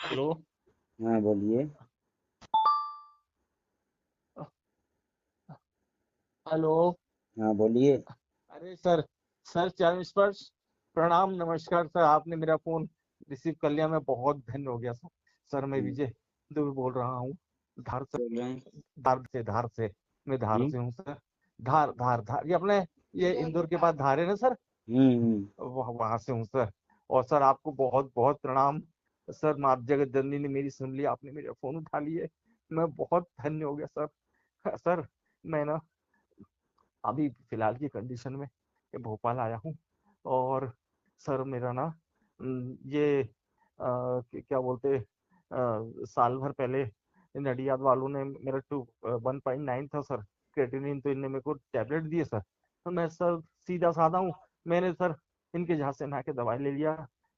Hello. हाँ बोलिए। Hello. हाँ बोलिए। अरे सर, सर चरण स्पर्श, प्रणाम नमस्कार सर, आपने मेरा फोन रिसीव कर लिया, मैं बहुत धन्य हो गया सर। सर मैं हम्म, विजय दुबे बोल रहा हूँ, धार से। बोल रहे हैं। धार से मैं धार हम्म से हूँ सर। धार धार धार, ये अपने ये इंदौर के पास धार है ना सर, हम्म। वहां से हूँ सर। और सर आपको बहुत बहुत प्रणाम। सर माँ जगत जननी ने मेरी सुन ली, आपने मेरा फोन उठा लिए, मैं बहुत धन्य हो गया सर। सर मैं ना अभी फिलहाल की कंडीशन में ये भोपाल आया हूँ। और सर मेरा ना ये क्या बोलते साल भर पहले नडियाद वालों ने मेरा 1.9 था सर क्रेटिनिन, तो इनने मेरे को टैबलेट दिए सर। तो मैं सर सीधा साधा हूँ, मैंने सर इनके जहाँ से ना के दवाई ले लिया,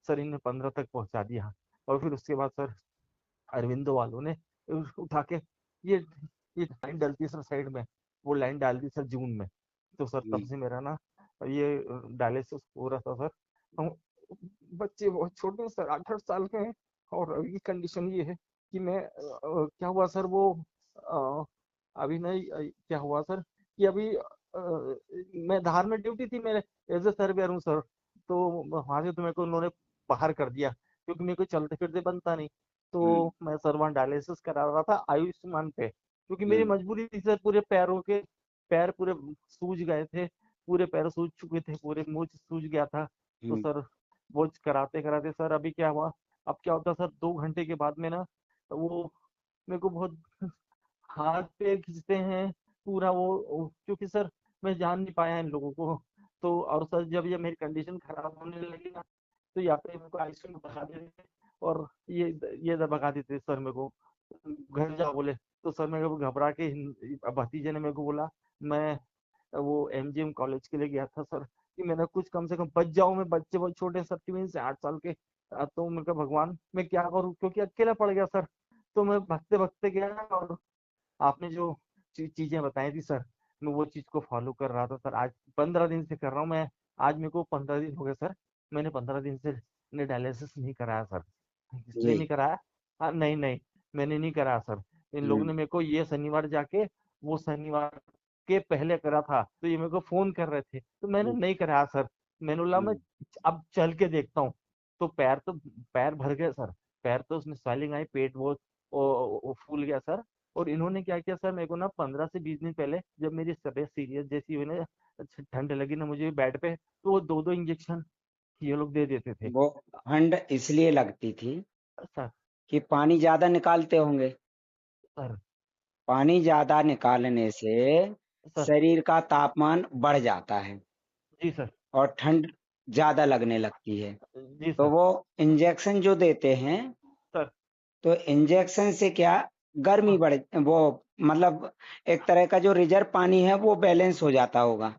सर इन्हें 15 तक पहुंचा दिया। और फिर उसके बाद सर अरविंदो वालों ने उठा के ये ये लाइन डलती है सर साइड में, वो लाइन डाल दी सर जून में। तो सर तब हम्म, से मेरा ना ये डायलिसिस हो रहा था सर। हम बच्चे बहुत छोटे हैं सर, 8-8 साल के हैं। और अभी की कंडीशन ये है कि मैं क्या हुआ सर, वो अ, अभी नहीं क्या हुआ सर कि अभी मैं धार में ड्यूटी थी, मेरे एज ए सर्वेयर हूँ सर। तो वहां से तो मेरे को उन्होंने बाहर कर दिया, क्योंकि मेरे को चलते फिरते बनता नहीं। हम्म, तो मैं सर वहाँ डायलिसिस करा रहा था आयुष्मान पे, क्योंकि मेरी हम्म, मजबूरी थी सर, पूरे पैरों के पैर पूरे सूज गए थे, पूरे पैर सूज चुके थे, पूरे मुंह सूज गया था। तो हम्म, सर वो कराते कराते सर अभी क्या हुआ, अब क्या होता सर 2 घंटे के बाद में ना वो मेरे को बहुत हाथ पैर खींचते हैं पूरा क्योंकि सर मैं जान नहीं पाया इन लोगों को। तो और सर जब ये मेरी कंडीशन खराब होने लगी ना, तो यहाँ पे मेरे को आईसीयू में भगा देते थे। और ये भगा देते सर मेरे को, घर जाओ बोले। तो सर मेरे को घबरा के भतीजे ने मेरे को बोला, मैं वो एमजीएम कॉलेज के लिए गया था सर, कि मैंने कुछ कम से कम बच जाऊं, मैं बच्चे बहुत छोटे सर, 3 से 8 साल के। तो मैं कहा भगवान मैं क्या करूं, क्योंकि अकेला पड़ गया सर। तो मैं भगते भगते गया, और आपने जो चीजें बताई थी सर, मैं वो चीज को फॉलो कर रहा था सर, आज 15 दिन से कर रहा हूँ मैं। आज मेरे को 15 दिन हो गए सर, मैंने 15 दिन से डायलिसिस नहीं कराया सर। इसलिए जी। नहीं कराया, हाँ नहीं नहीं, मैंने नहीं कराया सर। इन लोगों हम्म ने मेरे को ये शनिवार जाके, वो शनिवार के पहले करा था, तो ये मेरे को फोन कर रहे थे, तो मैंने हम्म, नहीं कराया सर। मैंने बोला मैं हम्म, अब चल के देखता हूँ। तो पैर भर गए सर, पैर तो उसमें स्वेलिंग आई, पेट वो फूल गया सर। और इन्होंने क्या किया सर, मेरे को ना 15 से 20 दिन पहले जब मेरी तबीयत सीरियस जैसी हुई ना, ठंड लगी ना मुझे बेड पे, तो वो 2-2 इंजेक्शन ये लोग दे देते थे वो ठंड इसलिए लगती थी सर। कि पानी ज्यादा निकालते होंगे। सर पानी ज्यादा निकालने से सर शरीर का तापमान बढ़ जाता है जी सर। और ठंड ज्यादा लगने लगती है। जी तो सर। वो इंजेक्शन जो देते हैं, सर तो इंजेक्शन से क्या गर्मी हाँ बढ़ वो मतलब एक तरह का जो रिजर्व पानी है वो बैलेंस हो जाता होगा।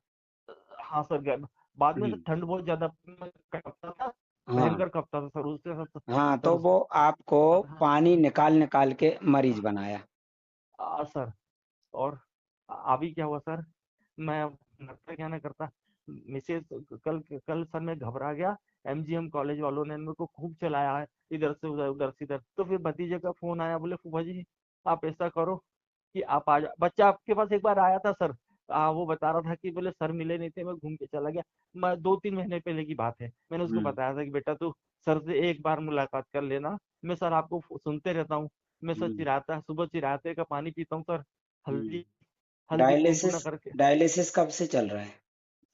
हाँ सर, बाद में तो हम्म, ठंड बहुत ज्यादा कपता था, हाँ भयंकर कपता था सर उससे हाँ, सर तो उसके वो आपको बाद पानी हाँ, निकाल निकाल के मरीज बनाया। सर। और अभी क्या हुआ सर, मैं लगता क्या ना करता, मिसेज कल कल सर मैं घबरा गया। एमजीएम कॉलेज वालों ने मेरे को खूब चलाया है, इधर से उधर उधर से इधर। तो फिर भतीजे का फोन आया, बोले फूफा जी आप ऐसा करो कि आप आ जाओ, बच्चा आपके पास एक बार आया था सर। वो बता रहा था कि बोले सर मिले नहीं थे, मैं घूम के चला गया। मैं 2-3 महीने पहले की बात है, मैंने उसको हम्म बताया था कि बेटा तू सर से एक बार मुलाकात कर लेना, मैं सर आपको सुनते रहता हूँ। मैं सर हम्म चिराता सुबह चिराते का पानी पीता हूँ सर, हल्दी हल्दी डायलिसिस कुनकुना करके। डायलिसिस कब से चल रहा है?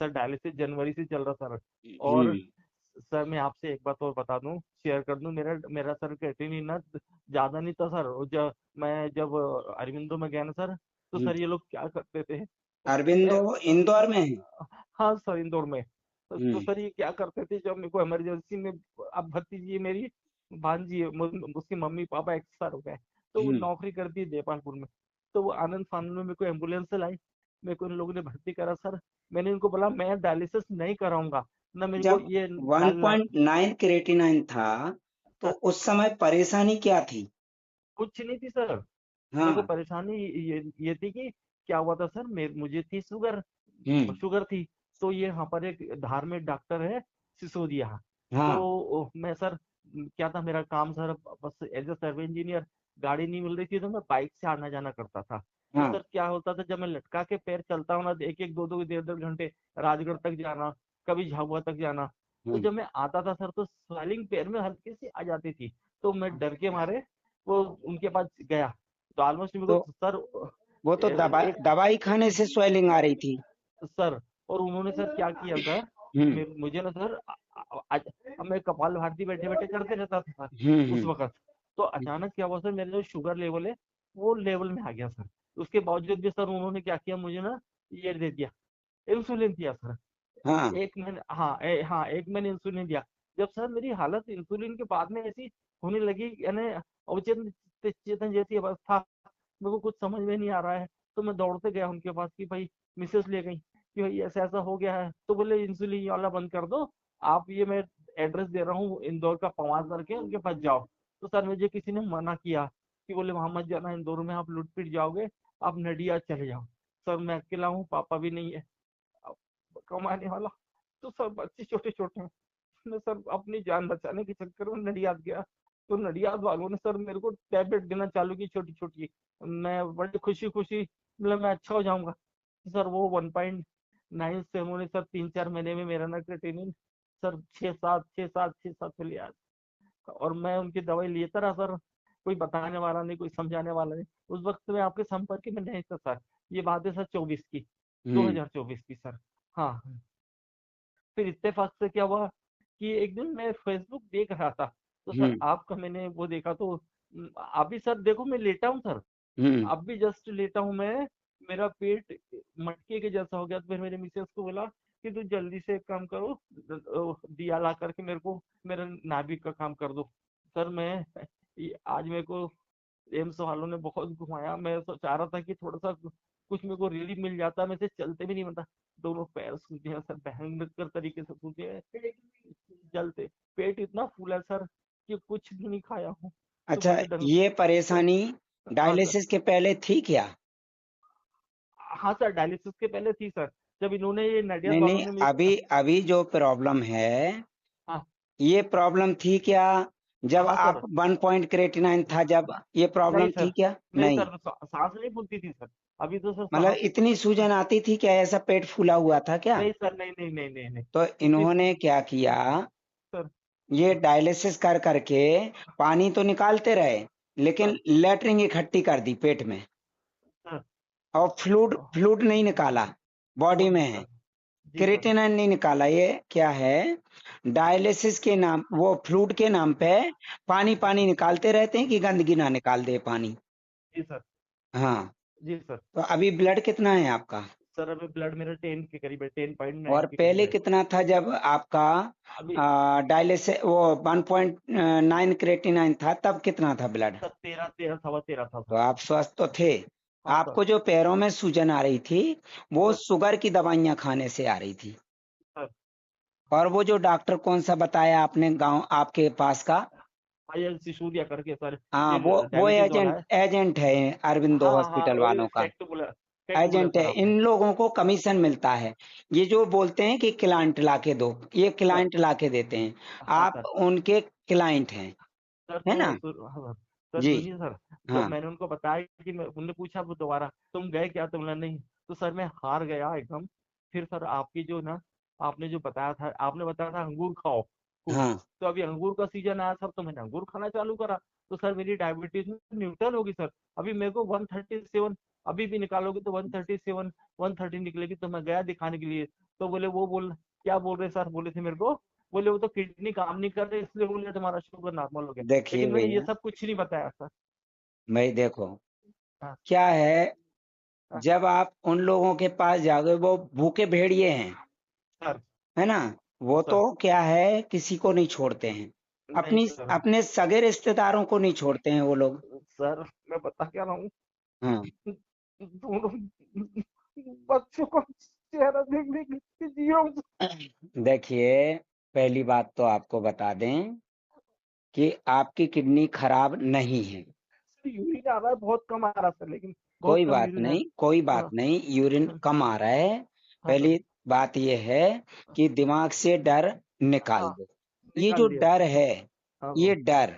सर डायलिसिस जनवरी से चल रहा सर। और हम्म सर मैं आपसे एक बात और बता दूं, शेयर कर दूं, मेरा मेरा सर क्रेटिनिन ना ज्यादा नहीं था सर। जब अरविंदो में गया ना सर, तो हम्म। सर ये लोग क्या करते थे, मैं अरबिंदो इंदौर में है? हाँ सर इंदौर में। तो हम्म सर ये क्या करते थे, जब मेरे को इमरजेंसी में, अब भतीजी है मेरी, भांजी है, उसकी मम्मी पापा एक्सपायर हो गए, तो वो हम्म। नौकरी करती है देपालपुर में। तो वो आनंद फानंद में मेरे को एम्बुलेंस से लाई, मेरे को इन लोगों ने भर्ती करा सर। मैंने इनको बोला मैं डायलिसिस नहीं कराऊंगा ना, मेरे को जब ये 1.9 क्रेटिनाइन था तो सर उस समय परेशानी क्या थी? कुछ नहीं थी सर। मेरे को हाँ। परेशानी ये थी कि क्या हुआ था सर, मुझे थी शुगर, हम्म। शुगर थी। तो ये यहाँ पर एक धार में डॉक्टर है सिसोदिया। तो हाँ। मैं सर क्या था मेरा काम सर, बस एज ए सर्वे इंजीनियर, गाड़ी नहीं मिल रही थी तो मैं बाइक से आना जाना करता था। तो हाँ। सर क्या होता था, जब मैं लटका के पैर चलता हूँ ना, एक एक दो दो डेढ़ डेढ़ घंटे राजगढ़ तक जाना, कभी झाबुआ तक जाना, तो हम्म। जब मैं आता था सर तो स्वेलिंग पैर में हल्की सी आ जाती थी। तो मैं डर के मारे वो उनके पास गया, तो ऑलमोस्ट मेरे तो को सर वो तो एक दवाई खाने से स्वेलिंग आ रही थी। सर, और उन्होंने सर क्या किया सर, हम्म। मुझे ना सर अब मैं कपाल भारती बैठे बैठे करते रहता था सर उस हम्म। वक्त। तो अचानक क्या हुआ सर, मेरा जो शुगर लेवल है वो लेवल में आ गया सर। उसके बावजूद भी सर उन्होंने क्या किया, मुझे ना ये दे दिया, इंसुलिन दिया सर। हाँ। एक महीने, हाँ हाँ, एक महीने इंसुलिन दिया। जब सर मेरी हालत इंसुलिन के बाद में ऐसी होने लगी, यानी अवचेतन चेतन जैसी अवस्था, मेरे को कुछ समझ में नहीं आ रहा है, तो मैं दौड़ते गया उनके पास कि भाई, मिसेस ले गई कि भाई ऐसा ऐसा हो गया है। तो बोले इंसुलिन वाला बंद कर दो, आप ये मैं एड्रेस दे रहा हूँ इंदौर का, पवार करके उनके पास जाओ। तो सर मुझे किसी ने मना किया कि बोले वहां मत जाना, इंदौर में आप लुट पिट जाओगे, आप नडियाद चले जाओ। सर मैं अकेला हूँ, पापा भी नहीं है अब कमाने वाला, तो सर बच्चे छोटे छोटे हैं। मैं सर अपनी जान बचाने के चक्कर में नडियाद गया। तो नडियाद वालों ने सर मेरे को टैबलेट देना चालू की, छोटी छोटी। मैं बड़ी खुशी खुशी, मतलब मैं अच्छा हो जाऊंगा। तो सर वो 1.9 से उन्होंने सर 3-4 महीने में मेरा ना क्रिएटिनिन सर 6-7 चले आया। और मैं उनकी दवाई लेता रहा सर, कोई बताने वाला नहीं, कोई समझाने वाला नहीं। उस वक्त में आपके संपर्क में नहीं था सर। ये बात है सर 24 की, हम्म। 2024 की सर। हाँ, फिर इत्तेफाक से क्या हुआ कि एक दिन मैं फेसबुक देख रहा था, तो सर हम्म। आपका मैंने वो देखा, तो अभी सर देखो मैं लेटा हूँ सर, हम्म। अब भी जस्ट लेटा हूँ मैं, मेरा पेट मटके के जैसा हो गया। तो फिर मेरे मिसेस को बोला कि तू जल्दी से एक काम करो, दिया ला करके मेरे को मेरा नाभिक का काम कर दो। सर मैं आज मेरे को एम्स वालों ने बहुत घुमाया, मैं चाह रहा था कि थोड़ा सा कुछ मेरे को रिलीफ मिल जाता, मैं से चलते भी नहीं बनता। दोनों पैर सूजे हैं सर, भयंकर तरीके से सूजे हैं, जलते, पेट इतना फूला है सर कि कुछ भी नहीं खाया हूँ। तो अच्छा, मुझे डर, ये परेशानी हाँ सर, डायलिसिस के पहले थी क्या? हाँ सर डायलिसिस के पहले थी सर, जब इन्होंने ये नडियाद नहीं वालों नहीं, ने मेरे अभी को, अभी जो प्रॉब्लम है, हाँ ये प्रॉब्लम थी क्या जब हाँ आप सर, 1.89 था, जब ये नहीं प्रॉब्लम सर, थी क्या? नहीं नहीं। सर, सांस नहीं फूलती थी सर, अभी तो सर मतलब सांस, इतनी सूजन आती थी क्या? ऐसा पेट फूला हुआ था क्या? नहीं सर, नहीं नहीं नहीं नहीं नहीं, तो इतनी इन्होंने क्या किया, सर, ये डायलिसिस कर करके पानी तो निकालते रहे, सर लेकिन लेटरिन इकट्ठी कर दी पेट में, सर, और फ्लूड फ्लूड नहीं निकाला, बॉडी में जी है। सर, जी सर, क्रिएटिनिन नहीं निकाला। ये क्या है, डायलिसिस के नाम, वो फ्लूड के नाम पे पानी पानी निकालते रहते हैं कि गंदगी ना निकाल दे पानी। जी सर, हाँ। जी सर। तो अभी ब्लड कितना है आपका? सर अभी ब्लड मेरा 10 के करीब है, 10.9 और के करीब पहले है। कितना था जब आपका अभी डायलिसिस वो 1.9 क्रिएटिनिन था, तब कितना था ब्लड? सर 13, 13, सवा 13 था तो सर। आप स्वस्थ तो थे। हाँ सर, आपको जो पैरों में सूजन आ रही थी, वो सर, शुगर की दवाइयां खाने से आ रही थी। सर और वो जो डॉक्टर कौन सा बताया आपने, गांव आपके पास का? आईएल सिसूदिया करके सर, हाँ, ये वो डायबिटीज वाला एजेंट है। एजेंट है अरविंदो हाँ हाँ, हॉस्पिटल वालों का। फैक्ट बोला एजेंट सर है, आपने। इन लोगों को कमीशन मिलता है। ये जो बोलते हैं कि क्लाइंट ला के दो, ये सर, क्लाइंट ला के देते हैं। हाँ आप सर, उनके क्लाइंट हैं, सर है तो ना? हाँ, सर जी। सुनिए सर, जब हाँ। मैंने उनको बताया कि मैं, उनने पूछा वो दोबारा तुम गए क्या, तो बोला नहीं। तो सर मैं हार गया एकदम। फिर सर आपकी जो ना, आपने जो बताया था, आपने बताया था अंगूर खाओ खूब। हाँ। तो अभी अंगूर का सीजन आया सर, तो मैंने अंगूर खाना चालू करा। तो सर मेरी डायबिटीज न्यूट्रल होगी सर। अभी मेरे को 137, अभी भी निकालोगे तो 137, 130 निकलेगी। तो मैं गया दिखाने के लिए, तो बोले वो बोल, क्या बोल रहे सर, बोले थे मेरे को, बोले वो तो किडनी काम नहीं कर रही, इसलिए बोले तुम्हारा शुगर नॉर्मल हो गया। देखिए लेकिन मैंने ये भैया, सब कुछ नहीं बताया सर। भाई देखो, हाँ क्या है, हाँ, जब आप उन लोगों के पास जाओगे, वो भूखे भेड़िए हैं, सर, है ना? वो तो सर, क्या है, किसी को नहीं छोड़ते हैं, नहीं अपनी सर, अपने सगे रिश्तेदारों को नहीं छोड़ते हैं वो लोग। सर मैं बता क्या रहा हूँ, हाँ। दोनों बच्चों का चेहरा देख देख के जिया हूँ। देखिए, पहली बात तो आपको बता दें कि आपकी किडनी खराब नहीं है। सर यूरिन आ रहा है, बहुत कम आ रहा है सर, लेकिन बहुत कोई कम बात यूरिन है। नहीं, कोई बात हाँ नहीं, यूरिन हाँ, कम आ रहा है। हाँ सर, पहली बात यह है कि दिमाग से डर निकाल हाँ दो। ये निकाल जो लिया डर सर। है, हाँ ये डर,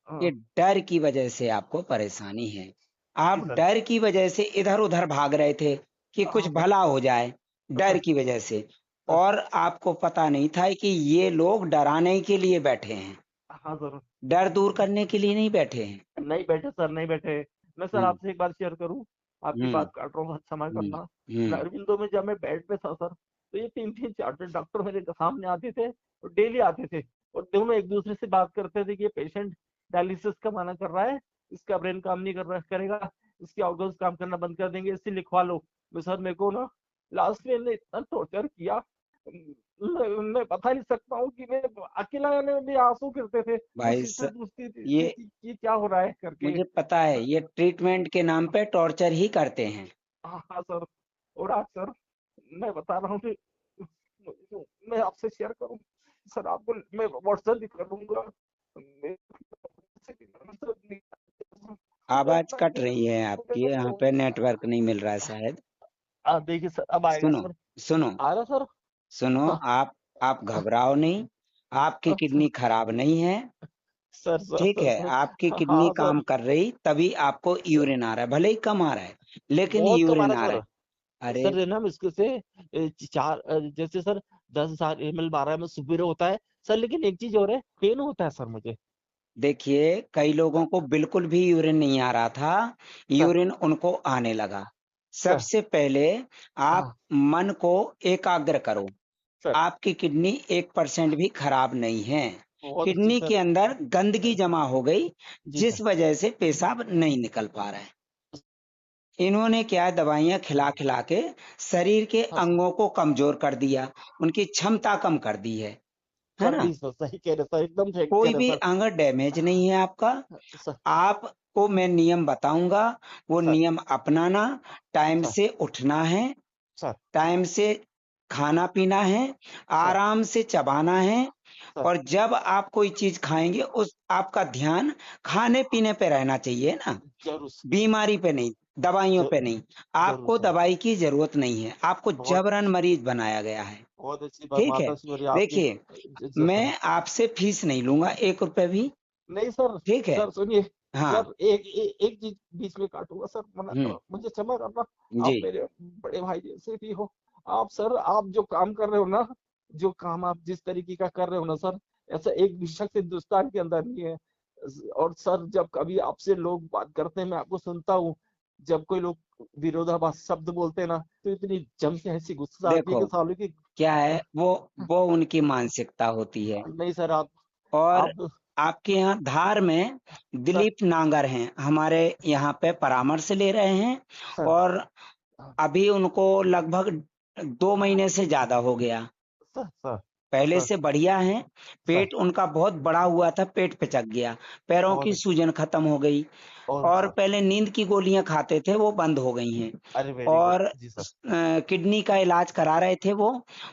ये हाँ। डर की वजह से आपको परेशानी है। जी आप सर। डर की वजह से इधर-उधर भाग रहे थे कि कुछ हाँ भला हो जाए, डर सर। की वजह से, सर। और आपको पता नहीं था कि ये लोग डराने के लिए बैठे हैं, हाँ सर। डर दूर करने के लिए नहीं बैठे हैं। नहीं बैठे सर, नहीं बैठे। मैं सर हुँ, आपसे एक बात शेयर करूं, आपकी हुँ, बात काट रहा हूँ, क्षमा हुँ, करना। हुँ। अरविंदो में जब मैं बेड पे था सर, तो ये 3-3 4 डॉक्टर मेरे सामने आते थे और डेली आते थे, और दोनों एक दूसरे से बात करते थे कि ये पेशेंट डायलिसिस का मना कर रहा है, इसका ब्रेन काम नहीं कर रहा करेगा, इसकी आउटगोज काम करना बंद कर देंगे, इससे लिखवा लो। मैं सर, मेरे को ना लास्ट में इन्होंने इतना टॉर्चर किया, मैं बता नहीं सकता हूँ कि मैं अकेला रहने में भी आंसू गिरते थे, और भाई स सिस्टर पूछती थी ये कि क्या हो रहा है करके। मुझे पता है, ये ट्रीटमेंट के नाम पे टॉर्चर ही करते हैं। हाँ हाँ सर। और आज सर, मैं बता रहा हूँ कि मैं आपसे शेयर करूँ सर, आपको मैं व्हाट्सएप भी कर दूंगा। आवाज़ कट रही है आपकी, यहाँ पे नेटवर्क नहीं मिल रहा है शायद। देखिए सर, अब आएगा सुनो, सर। सुनो, आ रहा सर। सुनो, हाँ आप घबराओ नहीं, आपकी हाँ, किडनी खराब नहीं है, सर सर ठीक सर है? सर। आपकी किडनी हाँ काम सर। कर रही, तभी आपको सर यूरिन आ रहा है, भले ही कम आ रहा है, लेकिन बहुत कम आ यूरिन रहा आ रहा है है। सर। अरे सर ये ना इसके से चार जैसे सर 10,000 ml 12 ml सुबह होता है सर, लेकिन एक चीज और है, पेन होता है सर मुझे। देखिए, कई लोगों को बिल्कुल भी यूरिन नहीं आ रहा था, सर। यूरिन उनको आने लगा। सर। सबसे पहले आप हाँ। मन को एकाग्र करो। सर। आपकी किडनी 1% भी खराब नहीं है। बहुत अच्छी किडनी सर। के अंदर गंदगी जमा हो गई, जी सर। जिस वजह से पेशाब नहीं निकल पा रहा है। इन्होंने क्या दवाइयाँ खिला-खिला के शरीर के हाँ सर। अंगों को कमज़ोर कर दिया, उनकी क्षमता कम कर दी है कर ना? दी सर, सही कह रहे सर, एकदम सही कह कोई रहे भी सर। अंग डैमेज नहीं है आपका। सर। आपको मैं नियम बताऊँगा, वो सर। नियम अपनाना, टाइम सर। से उठना है, सर। टाइम से खाना-पीना है, सर। आराम से चबाना है, सर। और जब आप कोई चीज़ खाएँगे उस आपका ध्यान खाने-पीने पे रहना चाहिए ना, जरूर। बीमारी पे नहीं, दवाइयों पे नहीं। जरूर आपको सर। दवाई की ज़रूरत नहीं है, आपको बहुत जबरन मरीज़ बनाया गया है, बहुत अच्छी बात, ठीक है? माता श्री आपकी। देखिए, सर। मैं आपसे फीस नहीं लूँगा, 1 रुपए भी, नहीं सर। ठीक है? सर सुनिए। हाँ, सर एक चीज बीच में काटूंगा सर, मना हुँ, मुझे क्षमा करना। जी, आप मेरे बड़े भाई जैसे भी हो। आप सर, आप जो काम कर रहे हो ना, जो काम आप जिस तरीके का कर रहे हो ना सर, ऐसा एक भी शख्स हिंदुस्तान के अंदर नहीं है। और सर, जब कभी आपसे लोग बात करते हैं, मैं आपको सुनता हूँ, जब कोई लोग विरोधाभास शब्द बोलते हैं ना, तो इतनी जम के ऐसी गुस्सा आती है देखो, कि सालों की। क्या है, वो उनकी मानसिकता होती है। नहीं सर, और आप आपके यहाँ धार में सर। दिलीप नांगर हैं, हमारे यहाँ पे परामर्श ले रहे हैं, सर। और अभी उनको लगभग 2 महीने से ज़्यादा हो गया। सर। सर। पहले सर। से बढ़िया हैं, सर। पेट उनका बहुत बड़ा हुआ था, पेट पिचक गया, पैरों बहुत की सूजन खत्म हो गई, और और सर। पहले नींद की गोलियाँ खाते थे, वो बंद हो गई हैं। अरे वेरी गुड और जी सर। किडनी का इलाज करा रहे थे वो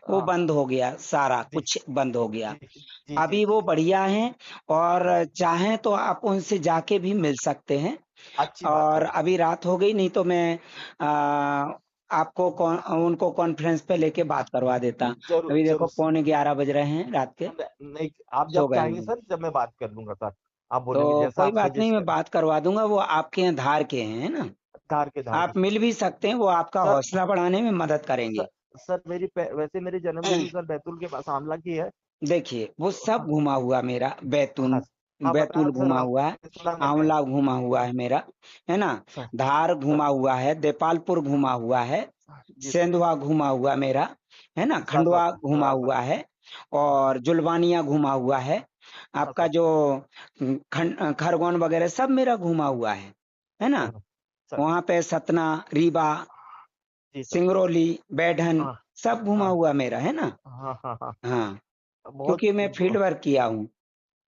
हाँ। बंद हो गया, सारा जी कुछ बंद हो गया। जी जी जी अभी जी। वो बढ़िया हैं, और चाहें तो आप उनसे जाके भी मिल सकते हैं। अच्छी बात और है। अभी रात हो गई, नहीं तो मैं आपको उनको कॉन्फ्रेंस पे लेके बात करवा देता। जरूर अभी देखो जरूर सर। 11:15 बज रहे हैं रात के, नहीं, आप सो जब गए चाहेंगे होंगे। सर, जब मैं बात कर लूंगा सर, आप तो बोलेंगे जैसा कोई आप बात नहीं, सजेस्ट मैं करें। बात करवा दूँगा, वो आपके यहाँ धार के हैं, है ना? धार के आप मिल भी सकते हैं, वो आपका सर। हौसला बढ़ाने में मदद सर, करेंगे। सर वैसे मेरी जन्मभूमि सर बैतूल के पास आमला की है। देखिए, वो तो सब हाँ। घुमा हुआ मेरा, हाँ। हाँ बताया बैतूल सर, घुमा हुआ है, आपने सुना मैंने। आंवला घुमा हुआ है मेरा, है ना? सर। धार सर। घुमा हुआ है, देपालपुर घुमा हुआ है, जी सर। सेंधवा घुमा हुआ मेरा, है ना? सर सर खंडवा सर घुमा सर। हुआ है, और जुलवानिया घुमा हुआ है। हाँ आपका सर। जो खरगोन वगैरह सब मेरा घुमा हुआ है ना? सर। सर। वहाँ पे सतना, रीवा, जी सर। सिंगरौली, बैढन हाँ सब घुमा हाँ हुआ मेरा, है ना? हाँ हाँ हाँ। हाँ, बहुत क्योंकि मैं फील्ड वर्क किया हूँ।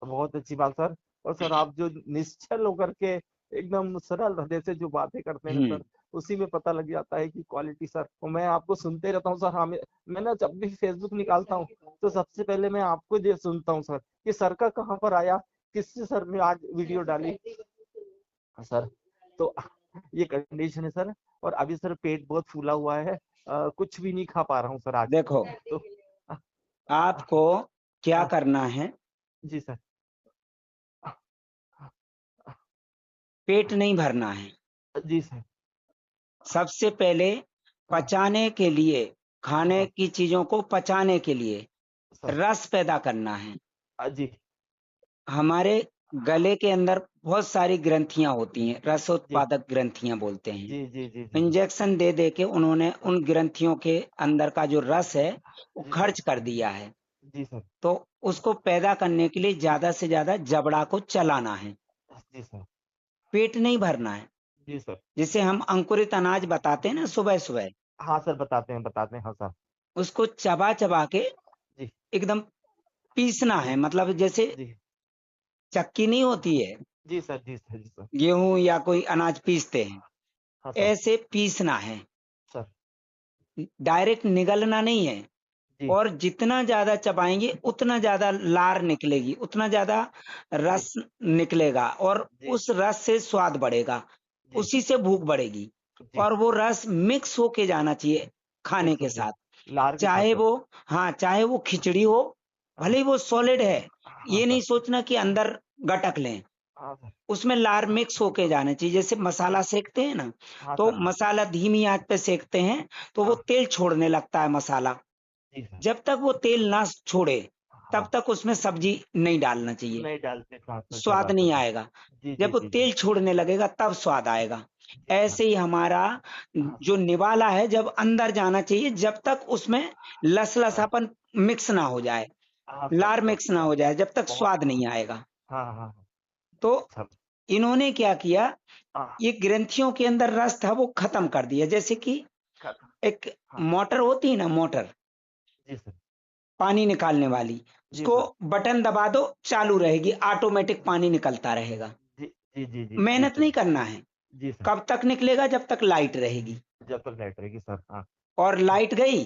बहुत अच्छी बात सर। और सर, आप जो निश्चल होकर के एकदम सरल हृदय से जो बातें करते हैं ना हुँ, सर, उसी में पता लग जाता है कि क्वालिटी सर। और मैं आपको सुनते रहता हूँ सर। हाँ, मैं ना जब भी फेसबुक निकालता हूँ, तो सबसे पहले मैं आपको ये सुनता हूँ सर, कि सर का कहाँ पर आया, किससे सर ने आज वीडियो डाली सर। तो ये कंडीशन है सर। और अभी सर पेट बहुत फूला हुआ है, कुछ भी नहीं खा पा रहा हूँ सर आज। देखो, तो आपको क्या हाँ। करना है, जी सर। पेट नहीं भरना है। जी सर। सबसे पहले हाँ पचाने के लिए, खाने हाँ की चीजों को पचाने के लिए सर। रस पैदा करना है। जी हमारे गले के अंदर बहुत सारी ग्रंथियां होती हैं, जी रसोत्पादक ग्रंथियां बोलते हैं। जी जी जी जी इंजेक्शन दे दे के उन्होंने उन ग्रंथियों के अंदर का जो रस है वो जी सर। खर्च कर दिया है। जी सर। तो उसको पैदा करने के लिए ज्यादा से ज्यादा जबड़ा को चलाना है, जी सर। पेट नहीं भरना है। जी सर। जिसे हम अंकुरित अनाज बताते हैं ना सुबह सुबह, हाँ सर, बताते हैं हाँ सर। उसको चबा चबा के जी एकदम पीसना जी है। मतलब जैसे जी चक्की नहीं होती है, जी सर। जी सर। जी सर। गेहूं या कोई अनाज पीसते हैं, हाँ सर। ऐसे पीसना है। सर। डायरेक्ट निगलना नहीं है। जी और जितना ज्यादा चबाएंगे उतना ज्यादा लार निकलेगी, उतना ज्यादा जी रस निकलेगा, और जी उस रस से स्वाद बढ़ेगा, जी उसी से भूख बढ़ेगी। जी। और वो रस मिक्स होके जाना चाहिए खाने मिक्स के होके साथ। लार के साथ चाहे सर। वो, हाँ, चाहे वो खिचड़ी हो, हाँ भले ही वो सॉलिड है, हाँ ये सर। नहीं सोचना कि अंदर गटक लें। हाँ सर। उसमें लार मिक्स होके जाने चाहिए। जैसे मसाला सेकते हैं ना, हाँ तो सर। हाँ मसाला धीमी आंच पे सेकते हैं तो वो हाँ। तेल छोड़ने लगता है मसाला। जी सर। जब तक वो तेल ना छोड़े तब हाँ, तक उसमें सब्जी नहीं डालना चाहिए, नहीं डालते ट्रांसफर कर स्वाद रहा था नहीं सर। आएगा। जी जब जी वो जी जी तेल छोड़ने लगेगा तब स्वाद आएगा। जी सर। ऐसे ही हमारा हाँ जो सर। निवाला है जब अंदर जाना चाहिए, जब तक उसमें हाँ लसलसापन मिक्स ना हो जाए, हाँ सर लार सर। मिक्स ना हो जाए, जब तक बहुत। स्वाद नहीं आएगा। हाँ हाँ हाँ तो सर। इन्होंने क्या किया, हाँ। ये ग्रंथियों के अंदर रस था वो खत्म कर दिया। जैसे कि खत्म। एक हाँ। मोटर होती है ना, मोटर जी सर। पानी निकालने वाली, जी उसको सर। बटन दबा दो, चालू रहेगी, ऑटोमेटिक पानी निकलता रहेगा। जी जी जी जी जी मेहनत सर। नहीं करना है। जी सर। कब तक निकलेगा? जब तक लाइट रहेगी। जब तक लाइट रहेगी सर। हाँ। और लाइट गई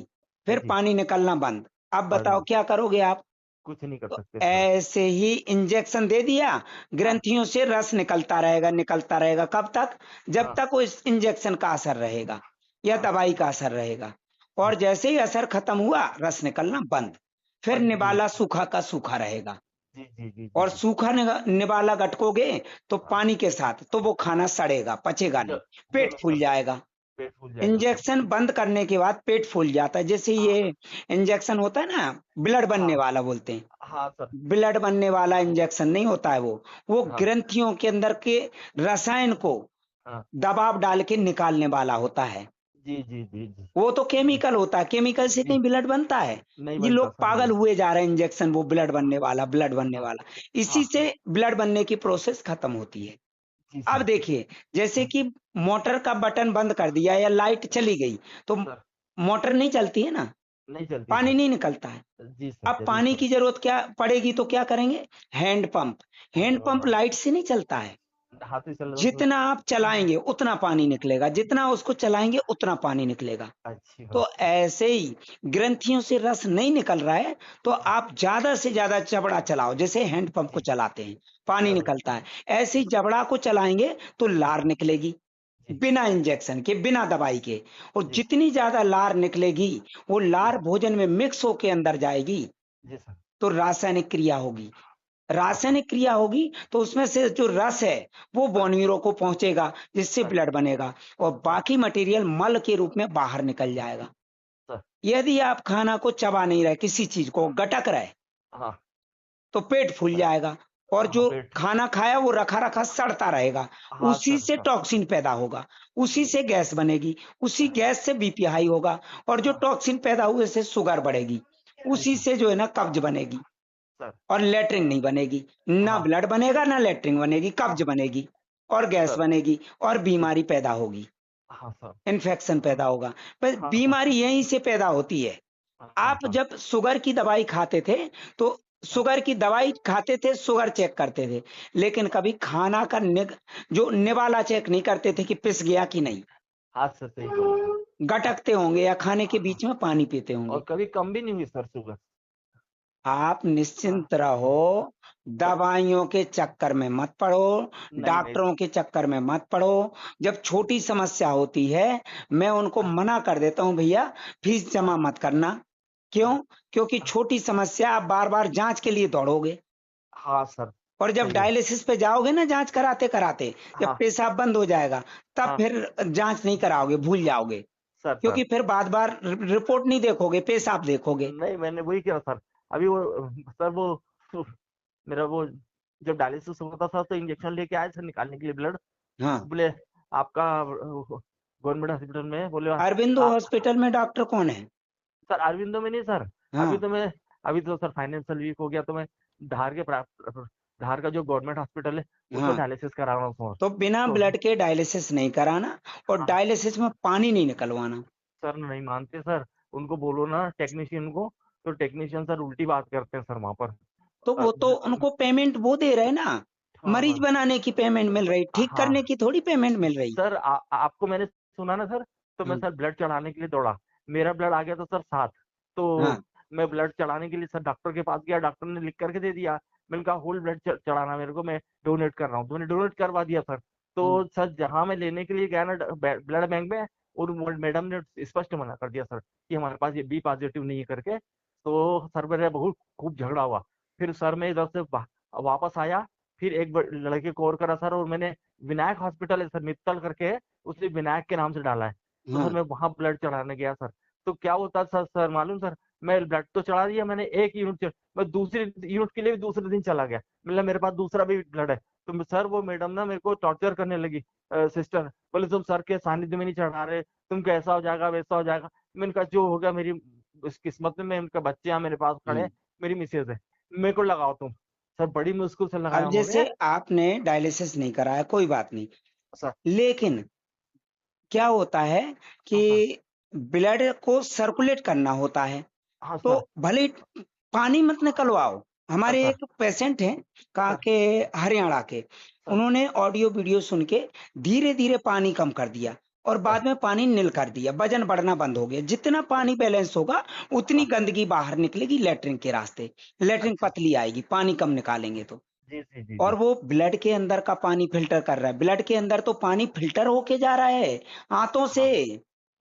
फिर जी। पानी निकलना बंद। अब बताओ बंद। क्या करोगे आप? कुछ नहीं कर तो सकते सर। ऐसे ही इंजेक्शन दे दिया, हाँ ग्रंथियों से रस निकलता रहेगा, निकलता रहेगा। कब तक? जब हाँ तक वो इस इंजेक्शन का असर रहेगा या हाँ दवाई का असर रहेगा। और हाँ। जैसे ही असर खत्म हुआ, रस निकलना बंद। फिर बंद। जी निवाला सूखा का सूखा रहेगा। जी जी जी जी और जी। सूखा निवाला गटकोगे तो हाँ। पानी के साथ, तो वो खाना सड़ेगा, पचेगा नहीं, जब पेट जरूर फूल सर। जाएगा। पेट फूल जाएगा सर। इंजेक्शन बंद करने के बाद पेट फूल जाता है। जैसे हाँ ये इंजेक्शन होता है ना, ब्लड बनने हाँ वाला बोलते हैं, हाँ सर। ब्लड बनने वाला इंजेक्शन नहीं होता है वो हाँ ग्रंथियों के अंदर के रसायन को हाँ। दबाव डाल के निकालने वाला होता है। जी जी जी जी वो तो जी केमिकल होता है, केमिकल से जी। कहीं ब्लड बनता है? नहीं ये बनता लोग सर, पागल नहीं। हुए जा रहे हैं, इंजेक्शन वो ब्लड बनने वाला, ब्लड बनने हाँ वाला। इसी हाँ। से ब्लड बनने की प्रोसेस खत्म होती है। जी अब सर। देखिए, जैसे हाँ कि मोटर का बटन बंद कर दिया या लाइट चली गई तो सर। मोटर नहीं चलती है ना, नहीं चलती पानी सर। नहीं निकलता है। जी सर, अब जरूर पानी सर। की जरूरत क्या पड़ेगी तो क्या करेंगे? Hand pump. Hand pump light से नहीं चलता है। हाथ से चल रहा सर। जितना आप चलाएंगे उतना पानी निकलेगा, जितना उसको चलाएंगे उतना पानी निकलेगा। अच्छी तो बात सर। ऐसे ही ग्रंथियों से रस नहीं निकल रहा है तो हाँ, आप ज्यादा से ज्यादा जबड़ा चलाओ, जैसे हैंड पंप को जी चलाते हैं पानी जरूर। निकलता है। ऐसे ही जबड़ा को चलाएंगे तो जी लार सर। निकलेगी, जी बिना इंजेक्शन के, बिना दवाई के। और जी जितनी ज्यादा लार निकलेगी, वो जी लार भोजन में मिक्स होके अंदर जाएगी, जी सर। तो रासायनिक क्रिया होगी। हाँ सर। रासायनिक क्रिया होगी तो उसमें से जो रस है वो सर। बोनवीरों को पहुंचेगा, जिससे अच्छा। ब्लड बनेगा और सर। बाकी मटेरियल मल के रूप में बाहर निकल जाएगा। सर। यदि आप खाना को चबा नहीं रहे, किसी चीज को गटक रहे, हाँ तो पेट फूल सर। जाएगा। और हाँ जो पेट। खाना खाया वो रखा रखा सड़ता रहेगा, हाँ उसी सर। से हाँ। टॉक्सिन पैदा होगा, उसी जी। से गैस बनेगी, उसी हाँ गैस से बीपी हाई होगा। और जो हाँ। टॉक्सिन पैदा हुए से शुगर बढ़ेगी, जी उसी सर। से जो है ना कब्ज बनेगी। सर। और लेटरिन नहीं बनेगी, ना हाँ ब्लड बनेगा ना लेटरिन बनेगी, कब्ज हाँ बनेगी और गैस सर। बनेगी और जी। बीमारी पैदा होगी, हाँ सर। इन्फेक्शन पैदा होगा। पर हाँ सर। बीमारी यहीं से पैदा होती है। हाँ हाँ आप हाँ जब शुगर की दवाई खाते थे तो हाँ। शुगर की दवाई खाते थे, शुगर चेक करते थे, लेकिन कभी खाना का जो निवाला चेक नहीं करते थे कि पिस गया कि नहीं। हाथ से सही बोला। गटकते होंगे या खाने के हाँ। बीच में पानी पीते होंगे। और कभी कम भी नहीं हुई सर शुगर। आप हाँ निश्चिंत रहो, सर। दवाइयों के चक्कर में मत पड़ो, नहीं नहीं डॉक्टरों सर। के चक्कर में मत पड़ो। जब छोटी समस्या होती है, मैं उनको हाँ मना कर देता हूं, भैया फीस जमा हाँ मत करना। क्यों? क्योंकि हाँ छोटी समस्या आप बार बार जांच के लिए दौड़ोगे। हाँ सर। और जब सही है। डायलिसिस पे जाओगे ना जांच कराते कराते, जब हाँ पेशाब बंद हो जाएगा, तब हाँ फिर जांच नहीं कराओगे, भूल जाओगे, सर सर। क्योंकि फिर बार बार रिपोर्ट नहीं देखोगे, पेशाब देखोगे। नहीं मैंने वही किया सर। अभी वो सर वो मेरा वो जब डायलिसिस हुआ था सर, तो इंजेक्शन लेके आए सर निकालने के लिए ब्लड। हाँ। बोले आपका गवर्नमेंट हॉस्पिटल में, बोले अरविंदो हॉस्पिटल में डॉक्टर कौन है? सर अरविंदो में नहीं सर। अभी हाँ। तो मैं अभी तो सर फाइनेंशियल वीक हो गया, तो मैं धार के धार का जो गवर्नमेंट हॉस्पिटल है उसमें हाँ, डायलिसिस करा रहा हूँ सर। तो बिना तो ब्लड के डायलिसिस नहीं कराना, और हाँ डायलिसिस में पानी नहीं निकलवाना। सर नहीं मानते सर। उनको बोलो ना टेक्नीशियन को, तो टेक्नीशियन सर उल्टी बात करते हैं सर वहां पर। तो वो तो उनको पेमेंट वो दे रहे हैं ना, हाँ मरीज सर। बनाने की पेमेंट मिल रही, ठीक करने हाँ की थोड़ी पेमेंट मिल रही। सर आपको मैंने सुना ना सर। तो मैं हाँ। सर ब्लड चढ़ाने के लिए दौड़ा। मेरा ब्लड आ गया था सर 7। तो हाँ। मैं ब्लड चढ़ाने के लिए सर डॉक्टर के पास गया, डॉक्टर ने लिख करके दे दिया। मैंने कहा होल ब्लड चढ़ाना मेरे को, मैं डोनेट कर रहा हूँ, तो मैंने डोनेट करवा दिया सर। हम्म। तो सर जहाँ मैं लेने के लिए गया ना ब्लड बैंक में, और वो मैडम ने स्पष्ट मना कर दिया सर कि हमारे पास ये बी पॉजिटिव नहीं है करके। तो सर मेरा बहुत खूब झगड़ा हुआ। फिर सर मैं इधर से वापस आया। फिर एक लड़के को और करा सर, और मैंने विनायक हॉस्पिटल है सर मित्तल करके, उसने विनायक के नाम से डाला है। तो सर हाँ। मैं वहां ब्लड चढ़ाने गया सर। तो क्या होता सर, मालूम सर, मैं ब्लड तो चढ़ा दिया मैंने 1 यूनिट, मैं दूसरी यूनिट के लिए भी दूसरे दिन चला गया। मतलब मेरे पास दूसरा भी ब्लड है। तो सर वो मैडम ना मेरे को टॉर्चर करने लगी, सिस्टर बोले तुम सर के सानिध्य में नहीं चढ़ा रहे, तुम कैसा हो जाएगा वैसा हो जाएगा। मैंने कहा जो हो गया मेरी इस किस्मत में, उनके बच्चे यहाँ मेरे पास खड़े हैं, हम्म। मेरी मिसेज है, मेरे को लगाओ तुम। सर बड़ी मुश्किल से अब लगाया जैसे उन्होंने। आपने डायलिसिस नहीं कराया, कोई बात नहीं, सर लेकिन क्या होता है कि हाँ सर। ब्लड को सर्कुलेट करना होता है, हाँ तो सर। भले ही पानी मत निकलवाओ। हाँ हमारे सर। एक पेशेंट हैं, कहाँ सर के, हरियाणा के, सर। उन्होंने ऑडियो वीडियो सुन के धीरे धीरे पानी कम कर दिया, और सर बाद में पानी नील कर दिया, वजन बढ़ना बंद हो गया। जितना पानी बैलेंस होगा उतनी हाँ। गंदगी बाहर निकलेगी लेटरिन के रास्ते, लेटरिन अच्छा। पतली आएगी, पानी कम निकालेंगे तो। जी जी जी और जी। वो ब्लड के अंदर का पानी फिल्टर कर रहा है, ब्लड के अंदर तो पानी फिल्टर होके जा रहा है आंतों से।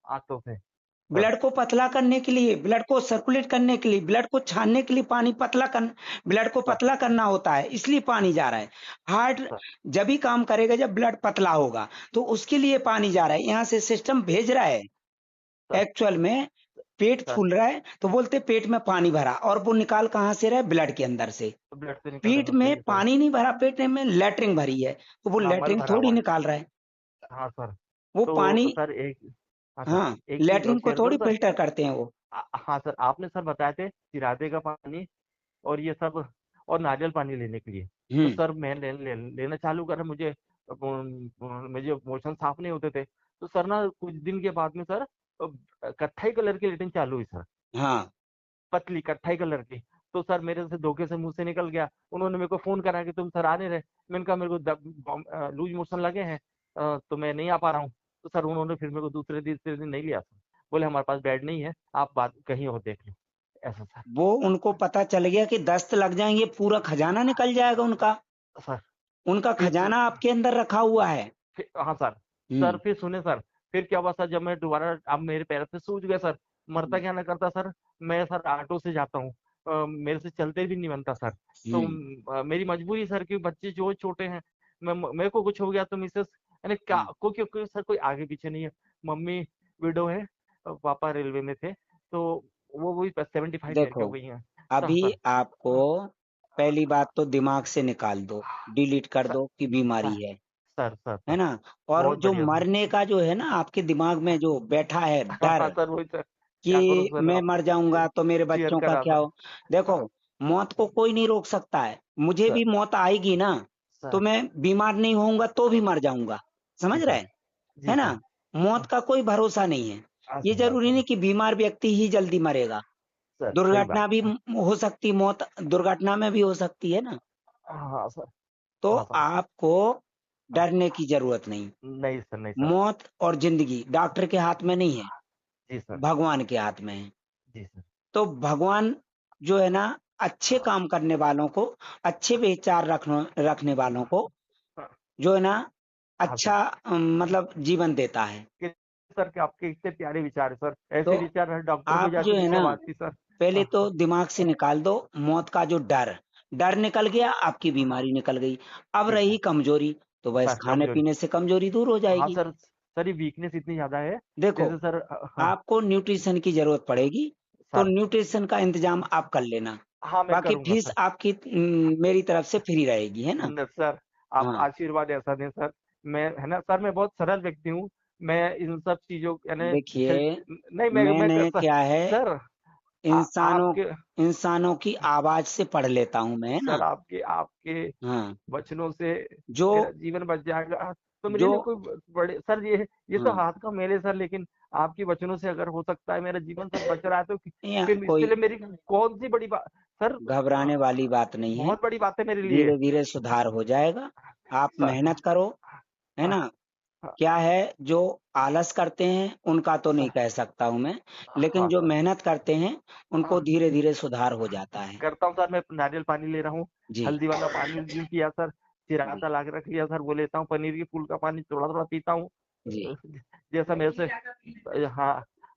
हाँ आंतों से। सर ब्लड को पतला करने के लिए, ब्लड को सर्कुलेट करने के लिए, ब्लड को छानने के लिए पानी पतला कर, ब्लड को सर। पतला करना होता है, इसलिए पानी जा रहा है। हार्ट सर जब भी काम करेगा जब ब्लड पतला होगा, तो उसके लिए पानी जा रहा है, यहाँ से सिस्टम भेज रहा है। सर। एक्चुअल में पेट सर फूल रहा है, तो बोलते पेट में पानी भरा, और वो निकाल कहाँ से रहा है, ब्लड के अंदर से। तो ब्लड से निकल पेट रहा, सही में है सर। पानी नहीं भरा, पेट में लेटरिन भरी है, तो वो हाँ मल लेटरिन भरा थोड़ी हुआ है। निकाल रहा है, हाँ सर। वो पानी। तो सर एक, हाँ सर, हाँ, एक चीज और लेटरिन को शेयर करूँ थोड़ी सर। फिल्टर करते हैं वो। हाँ सर, आपने सर बताए थे सिराते का पानी और ये सब, और नारियल पानी लेने के लिए। तो हम्म। सर मैं लेना चालू करा, मुझे मोशन साफ नहीं होते थे। तो सर ना कुछ दिन के बाद में सर कत्थई कलर की लेटरिन चालू हुई सर, हाँ। पतली कत्थई कलर की। तो सर मेरे से धोखे से मुंह से निकल गया। उन्होंने मेरे को फोन करा कि तुम सर आ नहीं रहे। मैंने कहा मेरे को लूज मोशन लगे हैं, तो मैं नहीं आ पा रहा हूँ। तो सर उन्होंने फिर मेरे को दूसरे तीसरे दिन नहीं लिया सर। बोले हमारे पास बेड नहीं है, आप बात कहीं और देख लो। ऐसा सर। वो उनको पता चल गया कि दस्त लग जाएंगे, पूरा खजाना निकल जाएगा उनका। सर उनका फिर खजाना आपके अंदर रखा हुआ है। हाँ सर। सर हम्म। फिर सुने सर, फिर क्या हुआ सर, जब मैं दोबारा, अब मेरे पैर से सूज गए सर। मरता क्या ना करता सर, मैं सर ऑटो से जाता हूँ, मेरे से चलते भी नहीं बनता सर। तो हम्म। मेरी मजबूरी सर कि बच्चे जो छोटे हैं, मेरे को कुछ हो गया तो मिसेस, यानी क्या हम्म। क्योंकि सर कोई आगे पीछे नहीं है। मम्मी विडो है, पापा रेलवे में थे। तो वो वही 75 ईयर की देखो, हो गई हैं। सर अभी सर। आपको पहली बात तो दिमाग से निकाल दो, डिलीट कर सर दो कि बीमारी सर है सर है सर। ना। और बहुत जो बढ़िया सर। मरने का जो है ना आपके दिमाग में जो बैठा है हाँ डर, सर वही सर, क्या करूँ कि सर मैं आप मर जाऊंगा तो मेरे शेयर बच्चों कर का रहा क्या था। हो। देखो, हाँ मौत को कोई नहीं रोक सकता है, मुझे सर। भी मौत आएगी ना, तो सर मैं बीमार नहीं होऊंगा तो भी मर जाऊंगा, जी समझ सर। रहे, जी है ना। सर। मौत हाँ का कोई भरोसा नहीं है। हाँ ये सर। हाँ जरूरी सर। नहीं कि बीमार व्यक्ति ही जल्दी मरेगा, सर सही बात। दुर्घटना भी हाँ हो सकती, मौत दुर्घटना में भी हो सकती है ना। हाँ सर। तो हाँ सर। आपको हाँ डरने की जरूरत नहीं। नहीं सर, नहीं सर। मौत और जिंदगी डॉक्टर के हाथ में नहीं है, जी सर। भगवान के हाथ में है। जी सर। तो भगवान जो है ना, अच्छे काम करने वालों को, अच्छे विचार रखने वालों को हाँ जो है ना, हाँ सर। अच्छा मतलब जीवन देता है। कि सर कि आपके इतने प्यारे विचार है सर, तो ऐसे विचार हर डॉक्टर को आप जो जाके है पूछना ना, बात थी सर। पहले हाँ तो हाँ दिमाग से निकाल दो मौत का जो डर। डर निकल गया, आपकी बीमारी निकल गई। अब ठीक रही है कमजोरी, तो बस सर, कमजोरी। खाने-पीने से कमजोरी दूर हो हाँ जाएगी। सर, सर ये वीकनेस इतनी ज्यादा है। देखो, जैसे सर हाँ आपको न्यूट्रिशन की ज़रूरत पड़ेगी, तो सर। न्यूट्रिशन का इंतज़ाम आप कर लेना। हाँ मैं बाकी करूंगा फीस सर। आपकी मेरी तरफ से फ्री रहेगी, है ना? सर आप हाँ, आशीर्वाद ऐसा दें सर। मैं है ना सर, मैं बहुत सरल व्यक्ति हूँ। मैं इन सब चीजों यानी देखिए, हेल्थ नहीं मैं मैंने सर, क्या है, सर इंसानों आपके इंसानों की आवाज़ से पढ़ लेता हूँ मैं, है सर, ना? आपके आपके हाँ, वचनों से जो मेरा जीवन बच जाएगा। तो मेरे जो लिए कोई बड़े सर, ये तो हाँ, हाथ का मेल है सर, लेकिन आपके वचनों से अगर हो सकता है मेरा जीवन सर बच रहा है, तो या फिर इसके कोई लिए मेरी कौन सी बड़ी बात सर। घबराने वाली बात नहीं है, बहुत बड़ी बात है मेरे लिए धीरे-धीरे सुधार हो जाएगा। आप सर। मेहनत करो, है हाँ, ना? हाँ, क्या है, जो आलस करते हैं, उनका तो नहीं सर कह सकता हूँ मैं, लेकिन हाँ जो सर। मेहनत करते हैं, उनको हाँ, धीरे-धीरे सुधार हो जाता है। करता हूँ सर, मैं नारियल पानी ले रहा हूँ। जी, हल्दी वाला पानी ड्रिंक किया सर। जी, चिराता ला के रख लिया सर, वो लेता हूँ। पनीर के फूल का पानी थोड़ा थोड़ा पीता हूँ। जी। जैसा मेरे से हाँ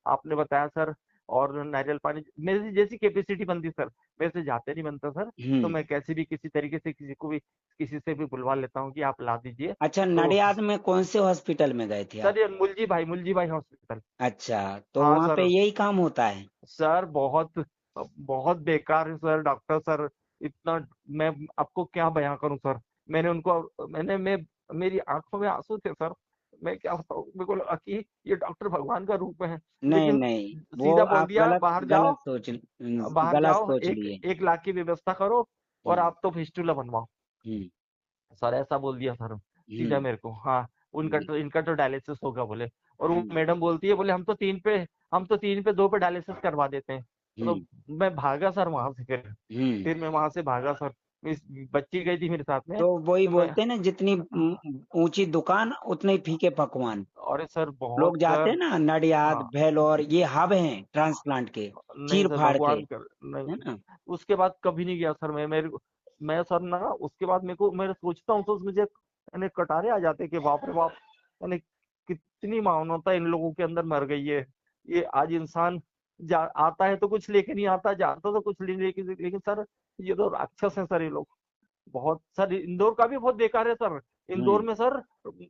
आपने बताया सर। और नारियल पानी मेरी जैसी कैपेसिटी बनती सर, मेरे से जाते नहीं बनता सर। तो हुँ। मैं कैसे भी किसी तरीके से किसी को भी किसी से भी बुलवा लेता हूँ कि आप ला दीजिए। अच्छा, तो नडियाद में कौन से हॉस्पिटल में गए थे आप? सर ये मुलजी भाई हॉस्पिटल। अच्छा, तो हाँ वहाँ पे सर। यही काम होता है? सर बहुत बहुत बेकार है सर डॉक्टर सर। इतना मैं आपको क्या बयां करूं सर। मैंने उनको मैंने मैं मेरी आंखों में आंसू थे सर। मैं क्या बताऊं, मेरे को लगा कि ये डॉक्टर भगवान का रूप है। नहीं, लेकिन नहीं, वो सीधा बोल आप दिया, गलत गलत सोच बाहर गलत जाओ, सोच एक लिए। 1 लाख की व्यवस्था करो और हुँ, आप तो फिस्टूला बनवाओ। हुँ, सर ऐसा बोल दिया सर सीधा हुँ, मेरे को। हाँ जी, इनका तो डायलिसिस होगा बोले। और वो हुँ, मैडम बोलती है, बोले हम तो 3 पे 2 पे डायलिसिस करवा देते हैं। तो हुँ, मैं भागा सर वहां से। हुँ। फिर मैं वहां से भागा सर। इस बच्ची गई थी मेरे साथ में। तो वही तो मैं बोलते हैं ना, जितनी ऊँची दुकान उतने ही फीके पकवान। अरे सर बहुत लोग जाते हैं सर। ना नडियाद, हाँ भेलोर, ये हब हैं ट्रांसप्लांट के, नहीं सर, चीर-फाड़ के, भगवान कर नहीं। है ना? उसके बाद कभी नहीं गया सर मैं सर ना उसके बाद मेरे को मैं सोचता हूँ तो मुझे यानी कटारे आ जाते कि बाप रे बाप। यानी कितनी मानवता इन लोगों के अंदर मर गई है। ये आज इंसान आता है तो कुछ लेके नहीं आता, जाता तो कुछ नहीं लेके, लेकिन सर ये तो राक्षस है सर ये लोग। बहुत सर इंदौर का भी बहुत बेकार है सर। इंदौर हुँ, में सर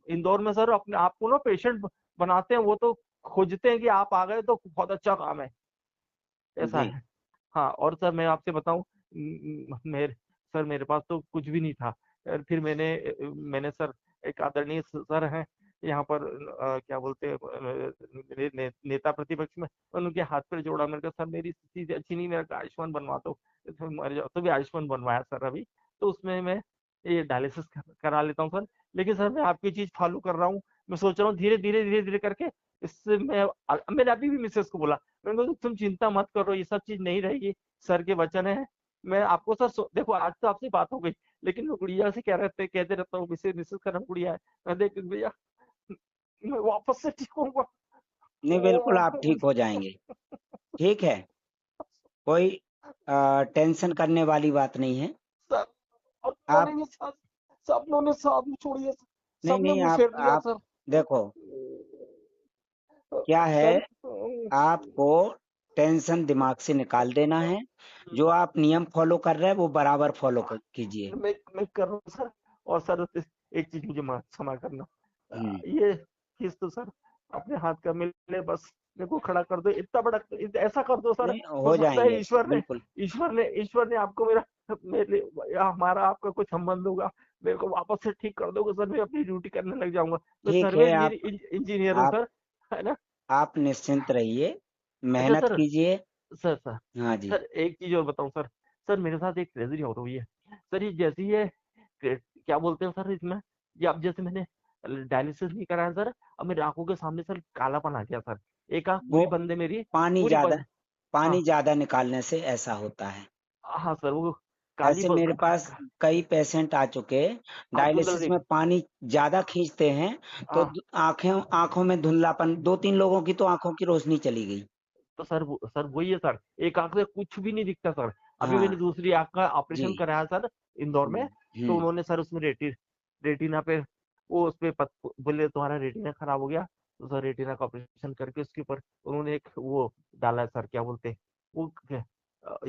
इंदौर में सर अपने आप को ना पेशेंट बनाते हैं। वो तो खोजते हैं कि आप आ गए तो बहुत अच्छा काम है। ऐसा जी, है। हाँ और सर मैं आपसे बताऊं, मेरे पास तो कुछ भी नहीं था। फिर मैंने सर, एक आदरणीय सर हैं यहाँ पर, क्या बोलते हैं, नेता प्रतिपक्ष में, उनके हाथ पर जोड़ा। मैंने कहा सर मेरी स्थिति अच्छी नहीं, मेरा आयुष्मान बनवा दो। तो मर जाओ तो भी आयुष्मान बनवाया सर अभी। तो उसमें मैं ये डायलिसिस करा लेता हूँ सर। लेकिन सर मैं आपकी चीज फॉलो कर रहा हूँ। मैं सोच रहा हूँ धीरे धीरे करके इससे मैंने अभी भी मिसेस को बोला। मैंने कहा तुम चिंता मत करो, ये सब चीज नहीं रहेगी। सर के वचन है। मैं आपको सर देखो आज तो आपसे बात हो गई, लेकिन मैं गुड़िया से कहते रहता हूँ, मिसेज मिसेज का नाम गुड़िया है। मैं देख भैया, मैं वापस से ठीक होऊंगा। नहीं बिल्कुल आप ठीक हो जाएँगे, ठीक है? कोई टेंशन करने वाली बात नहीं है। सर आप सपनों ने साथ में छोड़ी है। नहीं, सबने नहीं मुंह फेर दिया आप सर। देखो, क्या है, सर आपको टेंशन दिमाग से निकाल देना है। जो आप नियम फ़ॉलो कर रहे हैं, वो बराबर फ़ॉलो कीजिए। मैं कर रहा हूँ सर। और सर एक चीज मुझे क्षमा करना। हुँ, ये चीज तो सर अपने हाथ का मिले बस। मेरे को खड़ा कर दो, इतना बड़ा ऐसा कर दो सर। नहीं हो हो सकता है जाएँगे, बिल्कुल। ईश्वर ने आपको मेरे लिए या हमारा आपका कुछ संबंध होगा। मेरे को वापस से ठीक कर दोगे सर, मैं अपनी ड्यूटी करने लग जाऊंगा। मैं ठीक सर्वे है, इंजीनियर हूँ आप सर, है ना। आप निश्चिंत रहिए, अच्छा मेहनत सर, कीजिए। सर सर हाँ जी। सर एक चीज और बताऊं सर। सर मेरे साथ एक ट्रेजरी हो रही है। सर ये जैसी है क्या बोलते हैं सर इसमें, ये अब जैसे मैंने डायलिसिस नहीं कराया सर, अब मेरी आंखों के सामने सर कालापन आ गया सर। एक आंख वो पूरी बंद है मेरी, पानी पूरी ज़्यादा बंद। हाँ पानी ज़्यादा निकालने से ऐसा होता है। हाँ सर वो काली ऐसे मेरे पास कई पेशेंट आ चुके, हाँ धुंधल डायलिसिस में देखी। पानी ज़्यादा खींचते हैं, तो हाँ आँखें आँखों में धुंधलापन 2-3 लोगों की तो आँखों की रोशनी चली गई। तो सर सर वही है सर, एक आंख से कुछ भी नहीं दिखता सर। अभी मैंने हाँ, दूसरी आंख का जी। ऑपरेशन कराया सर इंदौर में। हुँ, तो हुँ, उन्होंने सर उसमें रेटिना पे वो उस पे बोले तुम्हारा रेटिना खराब हो गया। तो सर रेटिना का ऑपरेशन करके उसके ऊपर उन्होंने एक वो डाला है सर, क्या बोलते हैं वो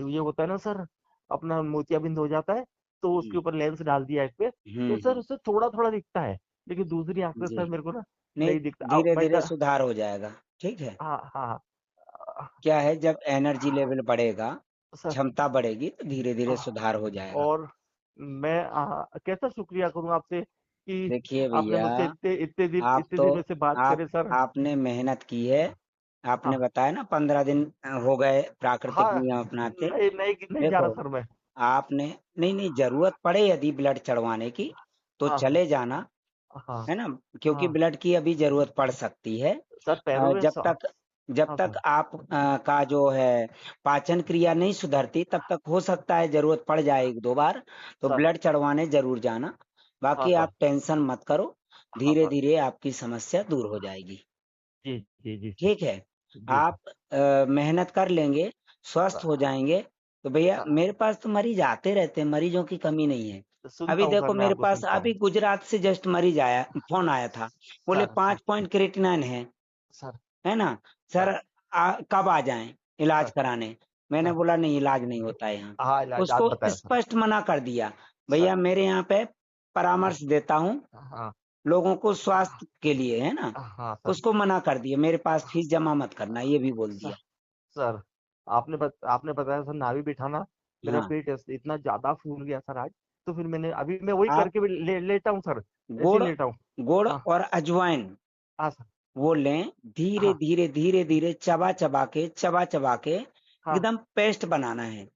ये होता है ना सर, अपना मोतियाबिंद हो जाता है, तो हुँ, उसके ऊपर लेंस डाल दिया एक पे, हुँ, तो सर हुँ। उससे थोड़ा थोड़ा दिखता है, लेकिन दूसरी आंख से जी, सर मेरे को ना नहीं नहीं दिखता। बट धीरे-धीरे सुधार हो जाएगा, ठीक है? हाँ हाँ क्या है जब एनर्जी हाँ, लेवल बढ़ेगा, सर क्षमता बढ़ेगी तो धीरे-धीरे सुधार हो जाएगा। और मैं कैसा शुक्रिया करूं आपसे कि देखिए आपने भैया, मुझसे आप इतने तो दिनों से बात आप करे सर। आपने मेहनत की है, आपने हाँ बताया ना 15 दिन हो गए प्राकृतिक हाँ, नियम अपनाते। नहीं नहीं नहीं जा देखो, रहा सर मैं। आपने नहीं ज़रूरत पड़े यदि ब्लड चढ़वाने की, तो हाँ हाँ चले जाना, हाँ है ना? क्योंकि हाँ ब्लड की अभी ज़रूरत पड़ सकती है। सर, पैरों में जब तक जब हाँ तक सर। आप का जो है पाचन क्रिया नहीं सुधरती तब तक हो सकता है ज़रूरत पड़ जाए 1-2 बार, तो सर ब्लड चढ़वाने ज़रूर जाना। हाँ बाकी सर। आप टेंशन मत करो, हाँ सर। धीरे-धीरे आपकी समस्या दूर हो जाएगी, जी जी जी सर। ठीक है? जी आप मेहनत कर लेंगे, स्वस्थ हो सर। जाएँगे, तो भैया सर मेरे पास तो मरीज़ आते रहते हैं, मरीज़ों की कमी नहीं है। सुनता अभी हूँ सर, देखो मैं मेरे आपको पास सुनता अभी हूँ। गुजरात से जस्ट मरीज़ आया फ़ोन आया था, बोले सर 5 सर पॉइंट क्रेटिनिन है। सर है ना? सर सर कब आ जाएँ इलाज सर कराने? मैंने सर बोला नहीं इलाज नहीं होता है यहाँ। हाँ, इलाज आज उसको बताया सर। स्पष्ट मना कर दिया, सर भैया मेरे यहाँ पे हाँ परामर्श देता हूँ हाँ लोगों को स्वास्थ्य के लिए, है ना? हाँ सर। उसको मना कर दिया, मेरे पास फीस जमा मत करना, ये भी बोल सर दिया। सर आपने बताया सर, नाभि बिठाना, मेरा हाँ, पेट इतना ज्यादा फूल गया सर आज। तो फिर मैंने अभी मैं वही आप करके भी लेटा हूँ सर, ऐसे ही गुड़ लेटा हूँ। गुड़ हाँ और अजवाइन हाँ सर। वो लें, हाँ धीरे-धीरे, धीरे-धीरे चबा-चबा के हाँ एकदम पेस्ट बनाना है।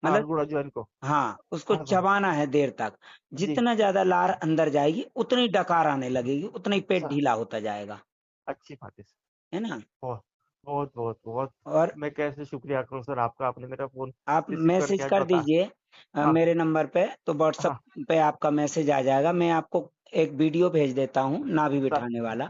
हाँ, मतलब गुड़ अजवाइन को। हाँ, उसको हाँ सर। चबाना है देर तक। जी जितना ज़्यादा लार अंदर जाएगी, उतनी डकार आने लगेगी, उतना ही पेट सर, ढीला होता जाएगा, अच्छी बात है सर। है ना? बहुत बहुत बहुत बहुत। और मैं कैसे शुक्रिया करूँ सर आपका, आपने मेरा फोन आप रिसीव करके मैसेज आज कर बता। दीजिए हाँ मेरे नंबर पे, तो व्हाट्सएप हाँ पे आपका मैसेज आ जाएगा। मैं आपको एक वीडियो भेज देता हूँ, नाभि सर बिठाने वाला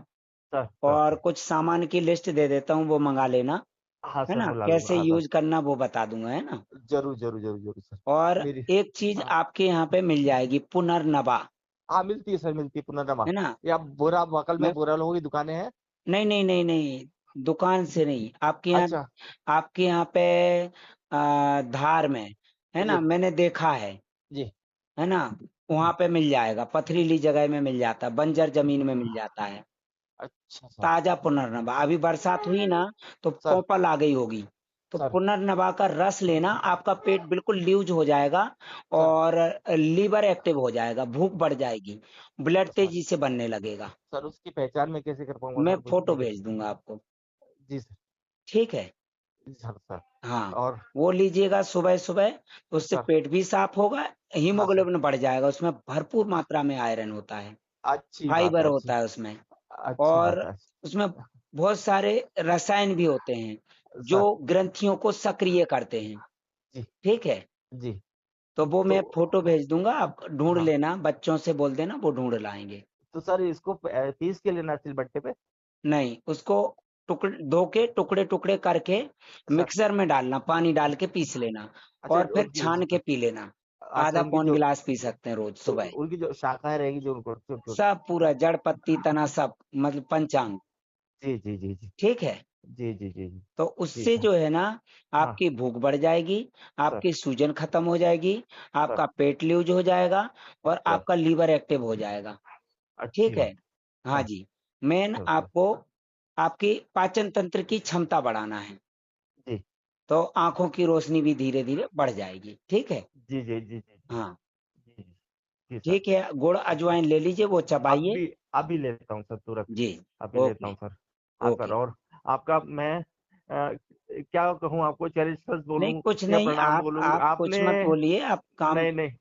सर सर और सर। कुछ सामान की लिस्ट दे देता हूँ, वो मँगा लेना, हाँ है सर, ना? मैं ला लूंगा, कैसे हाँ सर। यूज़ करना वो बता दूँगा, है ना? जरूर जरूर जरूर जरूर सर। और मेरी एक चीज़ हाँ आपके यहाँ पे मिल जाएगी, पुनर्नबा, हाँ, मिलती है सर, मिलती है पुनर्नमा। है ना? या बोरा बकल में मैं बोरा लोगों की दुकानें हैं। नहीं, नहीं, नहीं, नहीं, दुकान से नहीं, अच्छा। आपके यहाँ पे धार में, है ना? जी मैंने देखा जी। है ना? वहाँ पे मिल जाएगा, पथरीली जगह में मिल जाता है, बंजर ज़मीन में मिल जाता है, अच्छा सर। ताज़ा पुनर्नबा। अभी बरसात हुई ना, तो सर पौपल आ गई होगी, तो सर पुनर्नबा का रस लेना, आपका पेट बिल्कुल लूज़ हो जाएगा सर और लीवर एक्टिव हो जाएगा, भूख बढ़ जाएगी, ब्लड सर तेज़ी से बनने लगेगा। सर, उसकी पहचान मैं कैसे कर पाऊंगा मैं सर, कुछ फ़ोटो मुझे। भेज दूँगा आपको, जी सर। ठीक है? जी सर सर। हाँ, और वो लीजिएगा सुबह-सुबह, उससे सर पेट भी साफ होगा, हाँ सर, हीमोग्लोबिन बढ़ जाएगा, उसमें भरपूर मात्रा में आयरन होता है, अच्छी बात फाइबर है, अच्छी होता है उसमें अच्छी और बात है। उसमें बहुत सारे रसायन भी होते हैं, सर जो ग्रंथियों को सक्रिय करते हैं, जी ठीक है? जी। तो वो तो मैं फ़ोटो भेज दूँगा, आप ढूँढ हाँ, लेना, बच्चों से बोल देना, वो ढूँढ लाएँगे। तो सर इसको पीस के लेना है सिलबट्टे पे। नहीं, उसको धो के टुकड़े-टुकड़े करके सर मिक्सर में डालना, पानी डाल के पीस लेना अच्छा, और फिर उनकी छान के पी लेना। अच्छा, आधा उनकी पौन जो गिलास पी सकते हैं रोज़ सुबह। उनकी जो शाखाएं रहेगी, जो उनको छोटी छोटी। सब पूरा जड़, पत्ती, तना सब मतलब पंचांग, जी जी जी जी ठीक है? जी जी जी जी। तो जी उससे सर। जो है ना हाँ आपकी भूख बढ़ जाएगी, सर आपकी सूजन खत्म हो जाएगी, सर आपका पेट लूज़ हो जाएगा और सर। आपका लीवर एक्टिव हो जाएगा, अच्छी ठीक बात। है? हाँ सर जी, मेन सर सर। आपको आपकी पाचन तंत्र की क्षमता बढ़ाना है। जी तो आँखों की रोशनी भी धीरे-धीरे बढ़ जाएगी, ठीक है? जी जी जी जी जी हाँ, जी जी जी सर। ठीक है, गुड़ अजवाइन ले लीजिए, वो चबाइए। अभी अभी लेता हूँ सर, तुरंत जी, अभी लेता ओके, हूँ सर। हाँ सर। ओके। और आपका मैं क्या कहूँ आपको, चैरिटर्स नहीं, बोलूँ कुछ या नहीं, प्रणाम बोलूँ आप कुछ आपने। मत बोलिए, आप नहीं नहीं।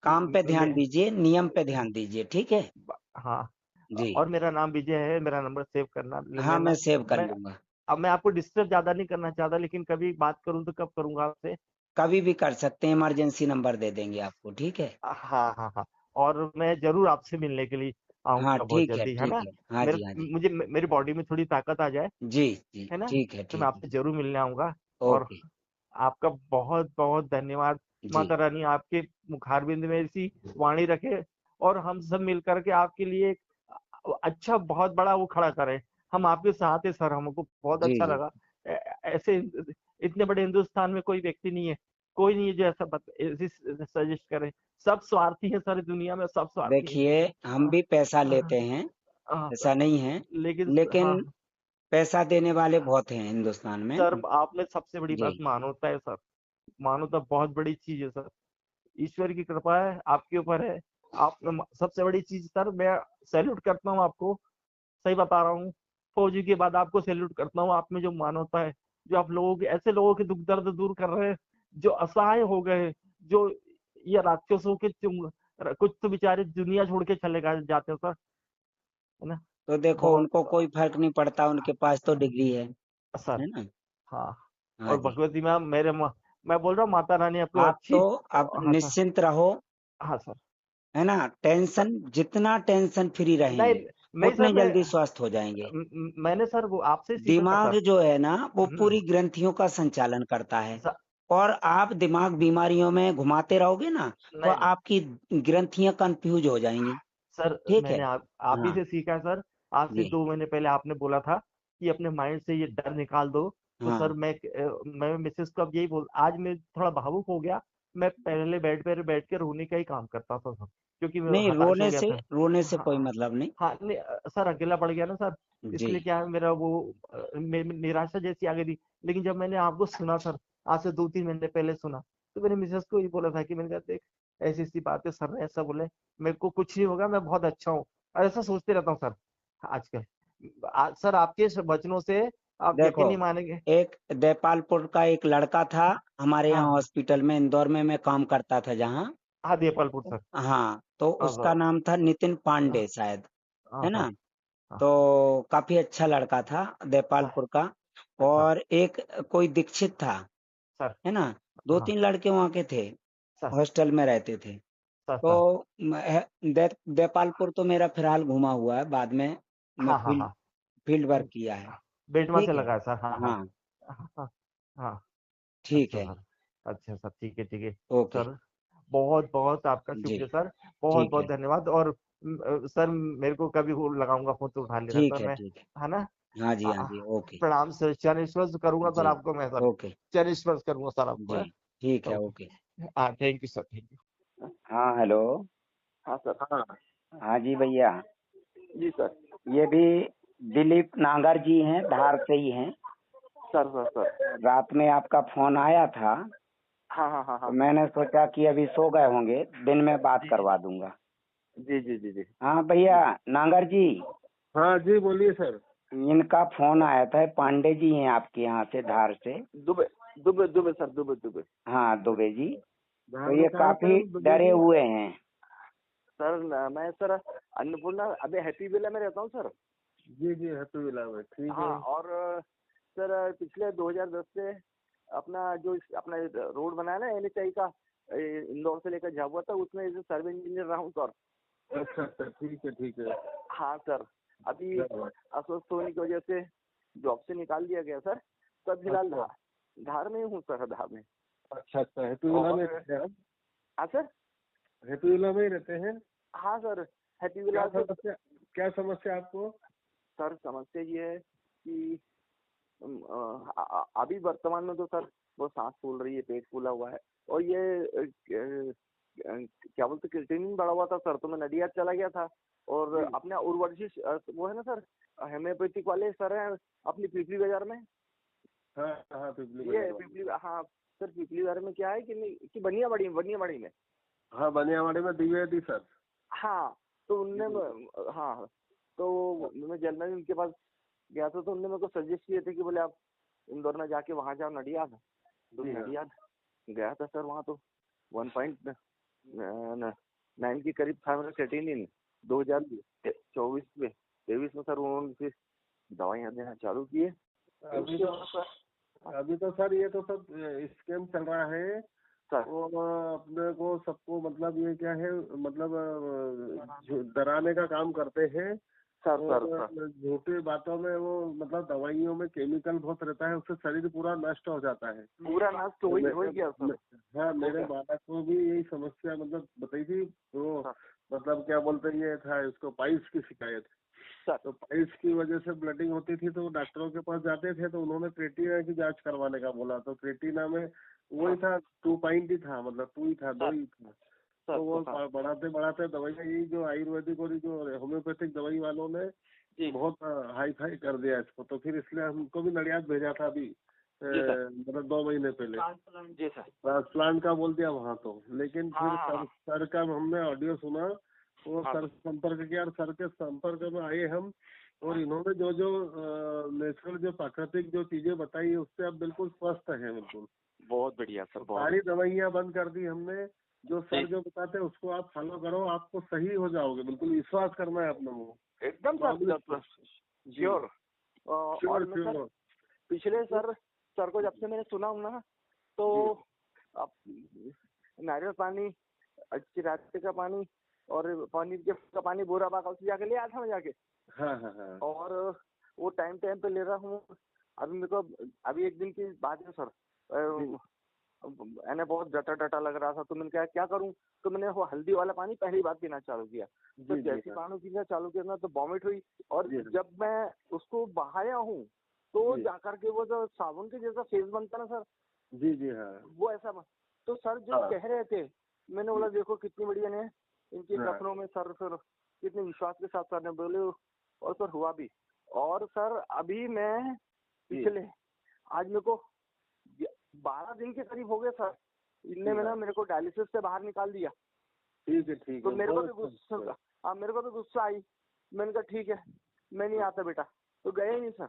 काम पे ध्यान मैं दीजिए, नियम पे ध्यान दीजिए, ठीक है? हाँ। जी, और मेरा नाम विजय है, मेरा नंबर सेव करना ले हाँ, मैं लेना। सेव कर मैं लूँगा। अब मैं आपको डिस्टर्ब ज्यादा नहीं करना चाहता, लेकिन कभी बात करूँ तो कब करूंगा आपसे। कभी भी कर सकते हैं, इमरजेंसी नंबर दे देंगे आपको, ठीक है? हाँ हाँ हाँ। और मैं जरूर आपसे मिलने के लिए हाँ, आऊंगा बहुत जल्दी, है ठीक ना। है। हाँ मेरे जी, हाँ जी। मेरी बॉडी में थोड़ी ताकत आ जाए, जी, जी, है ना, तो मैं ठीक है। आपसे जरूर मिलने आऊंगा। और ओके, आपका बहुत बहुत धन्यवाद। जी, माता रानी आपके मुखारबिंद में ऐसी वाणी रखे, और हम सब मिलकर के आपके लिए एक अच्छा बहुत बड़ा वो खड़ा करें। हम आपके साथ है सर, हमको बहुत जी, अच्छा जी। लगा। ऐसे इतने बड़े हिंदुस्तान में कोई व्यक्ति नहीं है कोई नहीं है जो ऐसा सजेस्ट करे। सब स्वार्थी है सारी दुनिया में, सब स्वार्थी है। देखिए, हम हाँ भी पैसा हाँ लेते हैं, हाँ, ऐसा सर। नहीं है, लेकिन हाँ लेकिन पैसा देने वाले बहुत हैं हिंदुस्तान में। सर, आपने सबसे बड़ी जी। बात मानवता है सर। मानवता बहुत बड़ी चीज है सर। ईश्वर की कृपा है आपके ऊपर है। आप सबसे बड़ी चीज सर, मैं सैल्यूट करता हूँ आपको। सही बता रहा हूँ। फौजी के बाद आपको सैल्यूट करता हूँ। आप में जो मानवता है, जो आप लोगों के, ऐसे लोगों के दुख दर्द दूर कर रहे हैं जो असहाय हो गए, जो ये राक्षसों के कुछ तो बेचारे दुनिया छोड़ के चले गए जाते हैं सर, है ना। तो देखो, बहुत उनको कोई फर्क नहीं पड़ता, उनके पास तो डिग्री सर। है ना? हाँ। हाँ और जी। भगवती मैम मैं बोल रहा हूँ माता रानी आपको आप अच्छी। तो आप हाँ सर। निश्चिंत रहो, हाँ सर। है ना? टेंशन, जितना टेंशन फ्री नहीं रहेंगे, नहीं सर, उतने जल्दी स्वस्थ हो जाएंगे। मैंने सर वो आपसे सीखा था दिमाग सर। जो है ना, वो हम्म, पूरी ग्रंथियों का संचालन करता है। स- और आप दिमाग बीमारियों में घुमाते रहोगे ना, तो नहीं नहीं आपकी ग्रंथियां कंफ्यूज हो जाएंगी। सर, ठीक है? मैंने आप ही हाँ से सीखा है सर। आज से जी। 2 महीने पहले आपने बोला था कि अपने माइंड से ये डर निकाल दो। तो सर हाँ। मैं मिसेस को अब यही बोल, आज मैं थोड़ा भावुक हो गया। मैं पहले बेड पर बैठ के रोने का ही काम करता था सर, क्योंकि मैं नहीं, हताश हो गया था। रोने से कोई हाँ मतलब नहीं। हाँ, नहीं, सर अकेला पड़ गया ना सर। जी। इसलिए क्या है, मेरा वो निराशा जैसी आ गई थी। लेकिन जब मैंने आपको सुना सर, आज से 2-3 महीने पहले सुना, तो मैंने मिसेस को ये बोला था कि मैंने कहा देख, ऐसी ऐसी बातें सर ने ऐसा बोले, मेरे को कुछ नहीं होगा, मैं बहुत अच्छा हूँ। और ऐसा सोचते रहता हूँ सर आजकल। आज सर आपके इस वचनों से आप देखो, यकीन नहीं मानेंगे। एक देपालपुर का एक लड़का था, हमारे यहाँ हाँ हॉस्पिटल में, इंदौर में मैं काम करता था जहाँ। हाँ, देवपालपुर सर। हाँ, तो हाँ उसका सर। नाम था नितिन हाँ पांडे शायद, हाँ है सर। ना? हाँ। तो काफी अच्छा लड़का था, हाँ, देपालपुर का। अच्छा और एक कोई दीक्षित था, सर। है ना? दो हाँ तीन लड़के वहाँ के थे, सर। हॉस्टल में रहते थे। Sir sir. तो देपालपुर तो मेरा फिलहाल घूमा हुआ है, बाद में मैं हाँ हाँ फील्ड हाँ। फील्ड वर्क किया है। बेटवा से ठीक है। लगा है सर, हाँ हाँ। हाँ, हाँ हाँ। ठीक अच्छा है। सर। अच्छा सर, ठीक है ठीक है। ओके। सर बहुत बहुत आपका जी। शुक्रिया सर। बहुत ठीक बहुत है। धन्यवाद। और सर मेरे को कभी वो लगाऊंगा फोन तो उठा लेना ठीक सर है। मैं, ठीक है। है ना। हाँ जी, आ- हाँ आ- जी। ओके। प्रणाम सर, चरण स्पर्श करूंगा सर जी। आपको मैं सर। ओके। चरण स्पर्श करूंगा सर आपको, जी। है। ठीक है। ओके। ओके। हाँ, thank you sir, thank you. हाँ, हेलो। हाँ सर। हाँ। हाँ जी भैया, जी सर। ये भी दिलीप नागर जी हैं, धार से ही हैं। Sir sir sir. रात में आपका फोन आया था, हाँ हाँ हाँ तो हाँ। मैंने सोचा कि अभी सो गए होंगे, दिन में बात जी करवा दूंगा। जी जी जी जी हाँ भैया, जी। नागर जी, हाँ जी, बोलिए सर। इनका फोन आया था, पांडे जी हैं आपके यहाँ से, धार से। दुबे दुबे दुबे सर, दुबे दुबे। हाँ, दुबे जी। तो धार में ये कहाँ पर काफी दुबे डरे जी? हुए हैं। सर मैं सर अन्नपूर्णा, अभी हैप्पी विला में रहता हूँ सर। जी जी, हैप्पी विला में, ठीक हाँ है। और सर पिछले 2010 से अपना जो अपना रोड बनाया ना NHI का, इंदौर से लेकर झाबुआ तक, उसमें एज सर्वे इंजीनियर रहा हूँ सर। अच्छा अच्छा, ठीक है ठीक है। हाँ सर। अभी अस्वस्थ होने की वजह से जॉब से निकाल दिया गया सर। तो अब फिलहाल अच्छा। धार में ही हूँ सर, धार में। अच्छा अच्छा, हैप्पी विला में और रहते हैं आप? हाँ सर। हैप्पी विला में ही रहते हैं? हाँ सर, हैप्पी क्या विला से। समस्या, क्या समस्या आपको? सर समस्या ये है कि अभी वर्तमान में तो सर वो सांस फूल रही है, पेट फूला हुआ है। और ये क्या बोलते, क्रिएटिनिन बढ़ा हुआ था सर, तो मैं नडियाद चला गया था। और अपने उर्वशी वो है ना सर, होम्योपैथिक वाले सर हैं अपनी पिपली बाजार में। हाँ हाँ, पिपली ये बाजार वाले। पिपली, हाँ सर, पिपली बाजार में क्या है कि नहीं, कि बनियाबाड़ी में। हाँ, बनियावाड़ी में द्विवेदी सर। हाँ, तो उनने हाँ, तो मैं जर्नल उनके पास गया था, तो उन्होंने मेरे को सजेस्ट किए थे कि बोले आप इंदौर में जाके वहाँ जाओ, नडियाद। तो जी हाँ। नडियाद गया था सर, वहाँ तो 1.9 के करीब था मेरा क्रिएटिनिन। 2024 में 23 में सर उन्होंने फिर दवाइयाँ देना चालू किए। अभी तो सर ये तो सब स्कैम चल रहा है। सर वो अपने को सबको मतलब ये क्या है, मतलब डराने का काम करते हैं। सर सर और सर झूठी बातों में वो, मतलब दवाइयों में केमिकल बहुत रहता है, उससे शरीर पूरा नष्ट हो जाता है। पूरा नष्ट हो गया सर। हाँ, मेरे बालक को भी यही समस्या मतलब बताई थी। वो मतलब क्या बोलते हैं, ये था इसको पाइल्स की शिकायत। सर तो पाइल्स की वजह से ब्लडिंग होती थी, तो डॉक्टरों के पास जाते थे, तो उन्होंने क्रेटिना की जांच करवाने का बोला। तो क्रेटिना में वही था 2 पॉइंट ही था, मतलब 2 ही था, 2 ही था। सर तो वो तो हाँ बढ़ाते बढ़ाते दवाइयाँ, यही जो आयुर्वेदिक और जो होम्योपैथिक दवाई वालों ने जी बहुत हाई फाई कर दिया इसको। तो फिर इसलिए हमको भी नडियाद भेजा था अभी, जी सर मतलब 2 महीने पहले जी सर ट्रांसप्लांट का बोल दिया वहाँ तो। लेकिन हाँ फिर हाँ हाँ सर का हमने ऑडियो सुना, वो हाँ सर सर से संपर्क किया और सर के संपर्क में आए हम, और इन्होंने जो जो नेचुरल जो प्राकृतिक जो चीजें बताई उससे अब बिल्कुल स्वस्थ है बिल्कुल। बहुत बढ़िया सर बहुत सारी दवाइयाँ बंद कर दी हमने, जो सर जी जो बताते हैं उसको आप फॉलो करो, आपको सही हो जाओगे, बिल्कुल विश्वास करना है अपने वो। एकदम सर जी श्योर। और श्योर मैं सर श्योर। पिछले सर को जब से मैंने सुना हूँ ना, तो अब नारियल पानी, अच्छी रात का पानी और पनीर के का पानी बोरा बाग से जाके ले आया था मैं जाके, हाँ हाँ हाँ और वो टाइम टाइम पे ले रहा हूँ। अभी मेरे को अभी एक दिन की बात है सर, मैंने बहुत डटा डटा लग रहा था, तो मैंने कहा क्या करूं, तो मैंने वो हल्दी वाला पानी पहली बार पीना चालू किया। तो जी जैसे हाँ पानी पीना चालू किया ना तो वॉमिट हुई, और जी हाँ जब मैं उसको बहाया हूँ तो जी जाकर के वो जो साबुन के जैसा फेस बनता ना सर, जी हाँ वो ऐसा तो सर जो हाँ कह रहे थे, मैंने बोला देखो कितनी बढ़िया ने इनके हाँ कथनों में सर कितने विश्वास के साथ सर ने बोले, और सर हुआ भी। और सर अभी मैं जी पिछले आज मेरे को 12 दिन के करीब हो गए सर, इनने में ना मेरे को डायलिसिस से बाहर निकाल दिया। ठीक तो है मेरे को भी बहुत अच्छा। गुस्सा, हाँ मेरे को भी गुस्सा आई। मैंने कहा ठीक है मैं नहीं आता बेटा, तो गए ही नहीं सर,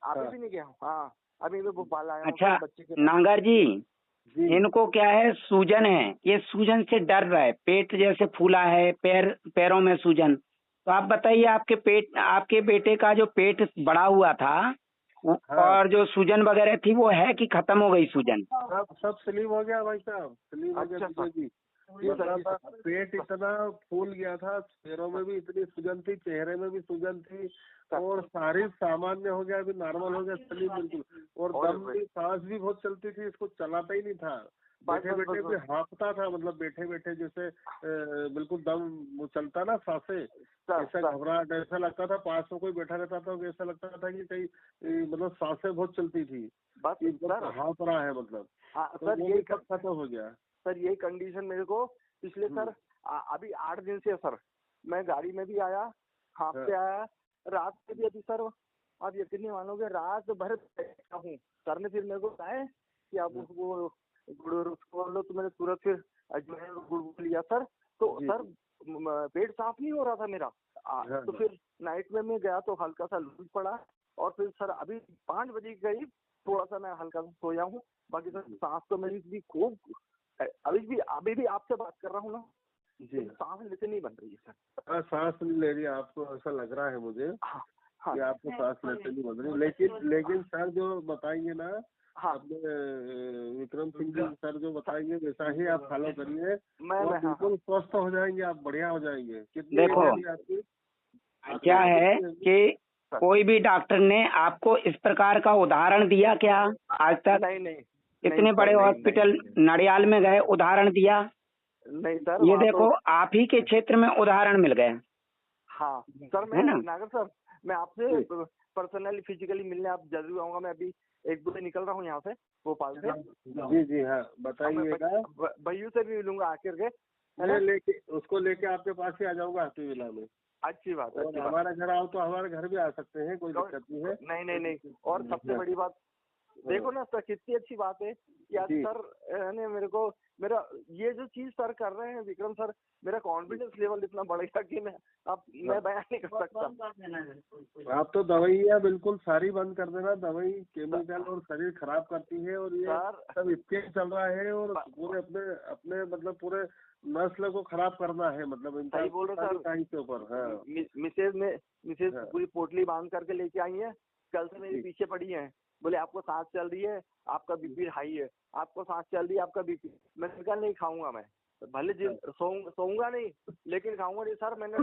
अभी हाँ भी नहीं गया हूँ। हाँ अभी मैं भोपाल आया हूँ अच्छा सर बच्चे के पास। नागर जी, जी इनको क्या है, सूजन है, ये सूजन से डर रहा है, पेट जैसे फूला है, पैरों में सूजन। तो आप बताइए, आपके बेटे का जो पेट बड़ा हुआ था हाँ और जो सूजन वगैरह थी वो है कि खत्म हो गई सूजन? सब स्लिम हो गया भाई साहब, स्लिम हो गया अच्छा सर मुझे भी। जी सर जी मतलब सर पेट इतना फूल गया था, पैरों में भी इतनी सूजन थी, चेहरे में भी सूजन थी, और शरीर सामान्य हो गया, अभी नॉर्मल हो गया, स्लिम बिल्कुल। और और दम भी, सांस भी बहुत चलती थी, इसको चलाता ही नहीं था, बस बैठे बस बैठे बस भी बस हाँफता था, मतलब बैठे बैठे जैसे बिल्कुल दम वो चलता ना सांसे, सर ऐसा सर घबराहट, ऐसा लगता था पास में कोई बैठा रहता था, ऐसा लगता था कि कहीं मतलब सांसें बहुत चलती थी, बस कि सर बहुत हाँफ रहा है मतलब। हाँ तो सर वो भी सब खत्म हो गया। सर यही कंडीशन मेरे को पिछले सर अभी 8 दिन से सर, मैं गाड़ी में भी आया, हाफ हाँ से आया, रात में भी अभी सर, आप यकीन नहीं मानोगे रात भर बैठा हूँ। सर ने फिर मेरे को कहा है कि आप वो गुड़ उसको लो, तो मैंने तुरंत फिर अजवाइन और गुड़ लिया सर। तो जी सर पेट साफ नहीं हो रहा था मेरा। हाँ तो फिर नाइट में मैं गया तो हल्का सा लूज पड़ा, और फिर सर अभी 5 बजे के करीब थोड़ा सा मैं हल्का सा सोया हूँ। बाकी सर सांस तो मेरी भी खूब, अभी भी आपसे बात कर रहा हूँ ना, जी सांस लेते नहीं बन रही है सर। हाँ, सांस नहीं ले रही आपको, ऐसा लग रहा है मुझे हाँ हाँ कि आपको सांस लेते नहीं बन रही, लेकिन सर जो बताएंगे ना, हाँ अपने विक्रम सिंह जी सर जो बताएंगे वैसा ही आप फॉलो करिए, मैं और हाँ बिल्कुल स्वस्थ हो जाएंगे आप, बढ़िया हो जाएंगे। कितनी देखो, एज है आपकी? क्या आपकी है कितनी है? कि कोई भी डॉक्टर ने आपको इस प्रकार का उदाहरण दिया क्या आज तक? नहीं नहीं नहीं इतने सर बड़े नहीं हॉस्पिटल नहीं नडियाल में गए, उदाहरण दिया? नहीं सर ये वहाँ तो देखो, आप ही के क्षेत्र में उदाहरण मिल गए, हाँ सर। है मैं ना? नागर सर, मैं आपसे पर्सनली फिजिकली मिलने आप जरूर आऊंगा। मैं अभी 1-2 दिन निकल रहा हूँ यहाँ से भोपाल से। जी जी हाँ बताइएगा। भैयू से भी मिलूंगा आकर के, है मैं ना? उसको लेके आपके पास ही आ जाऊंगा हैप्पी विला में, अच्छी बात और अच्छी बात। हमारे घर आओ तो हमारे घर भी आ सकते हैं, कोई दिक्कत नहीं है। नहीं नहीं नहीं, और सबसे बड़ी बात देखो ना सर, कितनी अच्छी बात है कि आज जी। सर ने मेरे को, मेरा ये जो चीज सर कर रहे हैं विक्रम सर, मेरा कॉन्फिडेंस लेवल इतना बढ़ गया कि मैं बयान नहीं कर सकता। आप तो दवाइयाँ बिल्कुल सारी बंद कर देना, दवाई केमिकल और शरीर खराब करती है, और ये सर सब स्केम चल रहा है, और पूरे अपने अपने मतलब पूरे नस्ल को खराब करना है, मतलब इनका सही बोल रहे सर। टाइम के ऊपर। हाँ मिसेज हाँ। पूरी पोटली बांध करके लेके आई है, कल से मेरे जी। पीछे पड़ी है। बोले आपको सांस चल रही है, आपका बीपी हाई है, आपको सांस चल रही है, आपका बीपी। मैंने कहा नहीं खाऊंगा मैं, भले जिन सोऊंगा नहीं लेकिन खाऊंगा नहीं सर। मैंने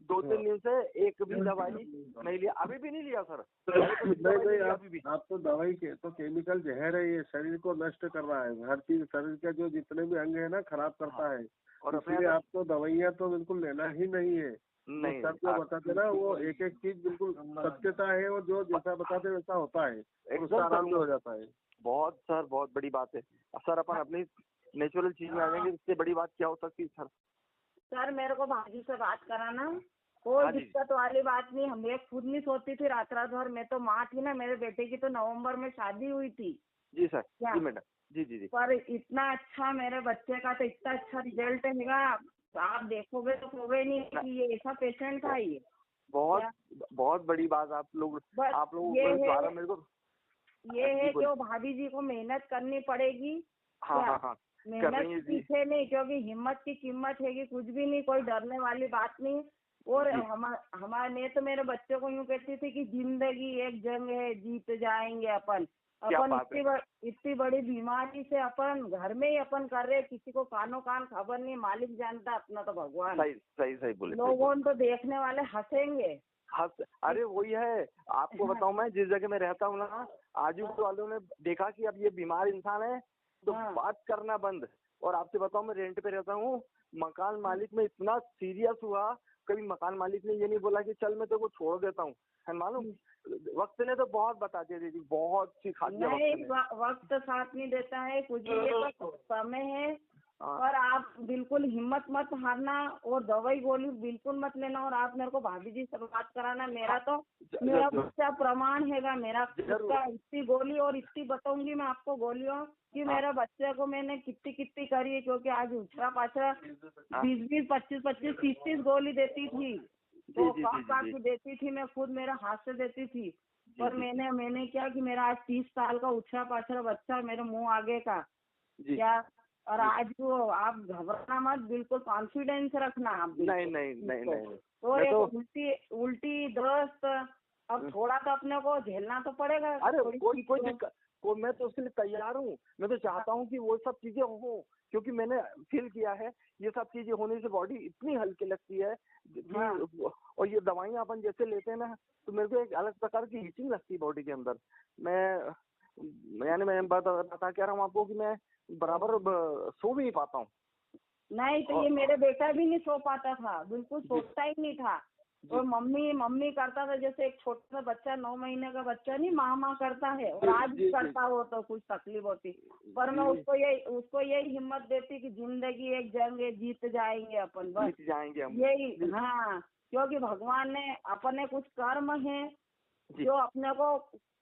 2-3 दिन से एक भी दवाई नहीं लिया, अभी भी नहीं लिया सर। नहीं अभी भी आप तो दवाई के तो केमिकल जहर है, ये शरीर को नष्ट कर रहा है, हर चीज शरीर का जो जितने भी अंग है ना खराब करता है, और इसलिए आपको दवाइयाँ तो बिल्कुल लेना ही नहीं है। नहीं सब जो बताते ना वो एक एक चीज बिल्कुल सत्यता है, और जो जैसा बताते वैसा होता है, और उसका आराम भी हो जाता है। बहुत सर, बहुत बड़ी बात है सर। अपन अपनी नेचुरल चीज में आ जाएंगे, इससे बड़ी बात क्या हो सकती है सर? सर मेरे को भाभी से बात कराना, कोई हाँ जी। दिक्कत वाली बात नहीं। हम एक खुद नहीं सोती थी रात रात भर। मैं तो माँ थी ना, मेरे बेटे की तो नवंबर में शादी हुई थी। जी सर। क्या? जी मैडम। जी जी जी। पर इतना अच्छा मेरे बच्चे का तो इतना अच्छा रिजल्ट हैगा, आप देखोगे तो कहोगे नहीं कि ये ऐसा पेशेंट था ये। बहुत क्या? बहुत बड़ी बात आप लोगों ये के है द्वारा मेरे को। ये जी है कि बोलिए। वो भाभी जी को मेहनत करनी पड़ेगी। हाँ क्या? हाँ हाँ, कर मेहनत रही है के जी। पीछे नहीं, क्योंकि हिम्मत की कीमत है कि कुछ भी नहीं, कोई डरने वाली बात नहीं। और जी। हमारे मैं तो मेरे बच्चों को यूँ कहती थी कि जिंदगी एक जंग है, जीत जाएंगे अपन। क्या अपन बात है। इतनी बड़ी बीमारी से अपन घर में ही अपन कर रहे, किसी को कानो कान खबर नहीं, मालिक जानता, अपना तो भगवान। सही सही सही बोले, सही लोगों बोले। तो देखने वाले हंसेंगे। हंस, अरे वही है, आपको हाँ। बताऊं, मैं जिस जगह में रहता हूँ ना, आजू बाजू वालों ने देखा कि अब ये बीमार इंसान है तो हाँ। बात करना बंद। और आपसे बताऊं, मैं रेंट पे रहता हूँ, मकान मालिक में इतना सीरियस हुआ, कभी मकान मालिक ने ये नहीं बोला कि चल मैं तेरे को छोड़ देता हूँ, है मालूम। वक्त ने तो बहुत बता दिया दीदी, बहुत सिखा दिया नहीं, वक्त ने। वक्त साथ नहीं देता है कुछ भी, ये तो समय है। हाँ। और आप बिल्कुल हिम्मत मत हारना, और दवाई गोली बिल्कुल मत लेना। और आप मेरे को भाभी जी से बात कराना, मेरा बच्चा प्रमाण हैगा, मेरा उसका इतनी गोली, और इतनी बताऊंगी मैं आपको गोलियों कि मेरे बच्चे को मैंने कितनी कितनी करी है। क्योंकि आज उछड़ा पाछड़ा 20-20, 25-25, 30-30 गोली देती थी, तो काट के देती थी, मैं खुद मेरे हाथ से देती थी। पर मैंने क्या कि मेरा आज 30 साल का उछड़ा पाछड़ा बच्चा मेरे मुंह आगे का। क्या? और आज वो, आप घबराना मत, बिल्कुल कॉन्फिडेंस रखना आप। नहीं नहीं नहीं नहीं। तो एक उल्टी दस्त, अब थोड़ा तो अपने को झेलना तो पड़ेगा। अरे कोई दिक्कत, मैं तो उसके लिए तैयार हूँ। मैं तो चाहता हूँ कि वो सब चीजें हो, क्योंकि मैंने फील किया है ये सब चीजें होने से बॉडी इतनी हल्की लगती है कि और ये दवाइयाँ अपन जैसे लेते हैं ना, तो मेरे को एक अलग प्रकार की हीटिंग लगती है बॉडी के अंदर। मैं बता क्या रहा हूँ आपको कि मैं बराबर सो भी नहीं पाता हूँ। नहीं तो ये मेरे बेटा भी नहीं सो पाता था, बिल्कुल सोता ही नहीं था। और मम्मी करता था, जैसे एक छोटा सा बच्चा 9 महीने का बच्चा नहीं माँ करता है, और आज भी करता हो तो कुछ तकलीफ होती। पर मैं उसको यही हिम्मत देती कि जिंदगी एक जंग है, जीत जाएंगे अपन, बस जीत जाएंगे हम। यही। हाँ, क्योंकि भगवान ने अपने कुछ कर्म है जो अपने को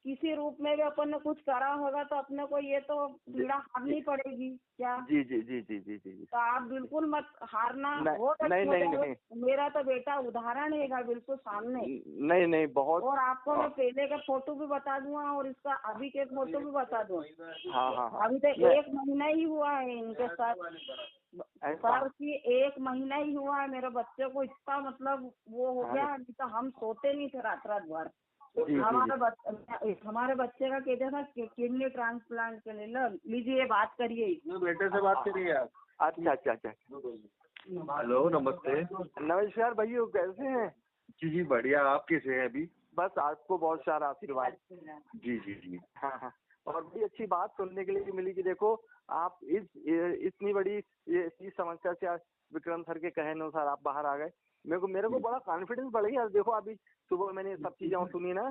किसी रूप में भी अपन ने कुछ करा होगा, तो अपने को ये तो पीड़ा हारनी पड़ेगी। क्या? जी जी जी जी जी जी। तो आप बिल्कुल मत हारना। नहीं। मेरा तो बेटा उदाहरण है बिल्कुल सामने। नहीं बहुत। और आपको मैं पहले का फोटो भी बता दूंगा, और इसका अभी के फोटो भी बता दूंगा। हाँ। अभी तो 1 महीना ही हुआ है इनके साथ, सर की 1 महीना ही हुआ है। मेरे बच्चे को इतना मतलब वो हो गया, नहीं तो हम सोते नहीं थे रात रात भर। हमारे बच्चे का कहते था किडनी ट्रांसप्लांट के लिए, लीजिए बात करिए। बेटे से बात करिए आप। अच्छा। हेलो, नमस्ते। नमस्कार भैया, कैसे हैं? जी बढ़िया, आप कैसे हैं अभी? बस आपको बहुत सारा आशीर्वाद। जी। हाँ। और बड़ी अच्छी बात सुनने के लिए मिली कि देखो आप इतनी बड़ी इस समस्या से आज विक्रम सर के कहे अनुसार आप बाहर आ गए। मेरे को बड़ा कॉन्फिडेंस बढ़ गया। देखो अभी सुबह मैंने सब चीजें सुनी ना,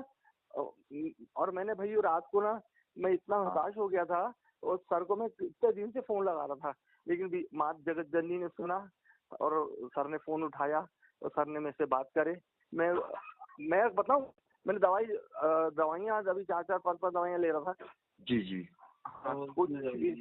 और मैंने भैया रात को ना मैं इतना हताश हो गया था, और सर को मैं इतने दिन से फोन लगा रहा था, लेकिन माँ जगत जननी ने सुना और सर ने फोन उठाया, और सर ने मेरे से बात करे। मैं बताऊं, मैंने दवाइयाँ अभी 4-5 दवाइयाँ ले रहा था। जी। कुछ भी।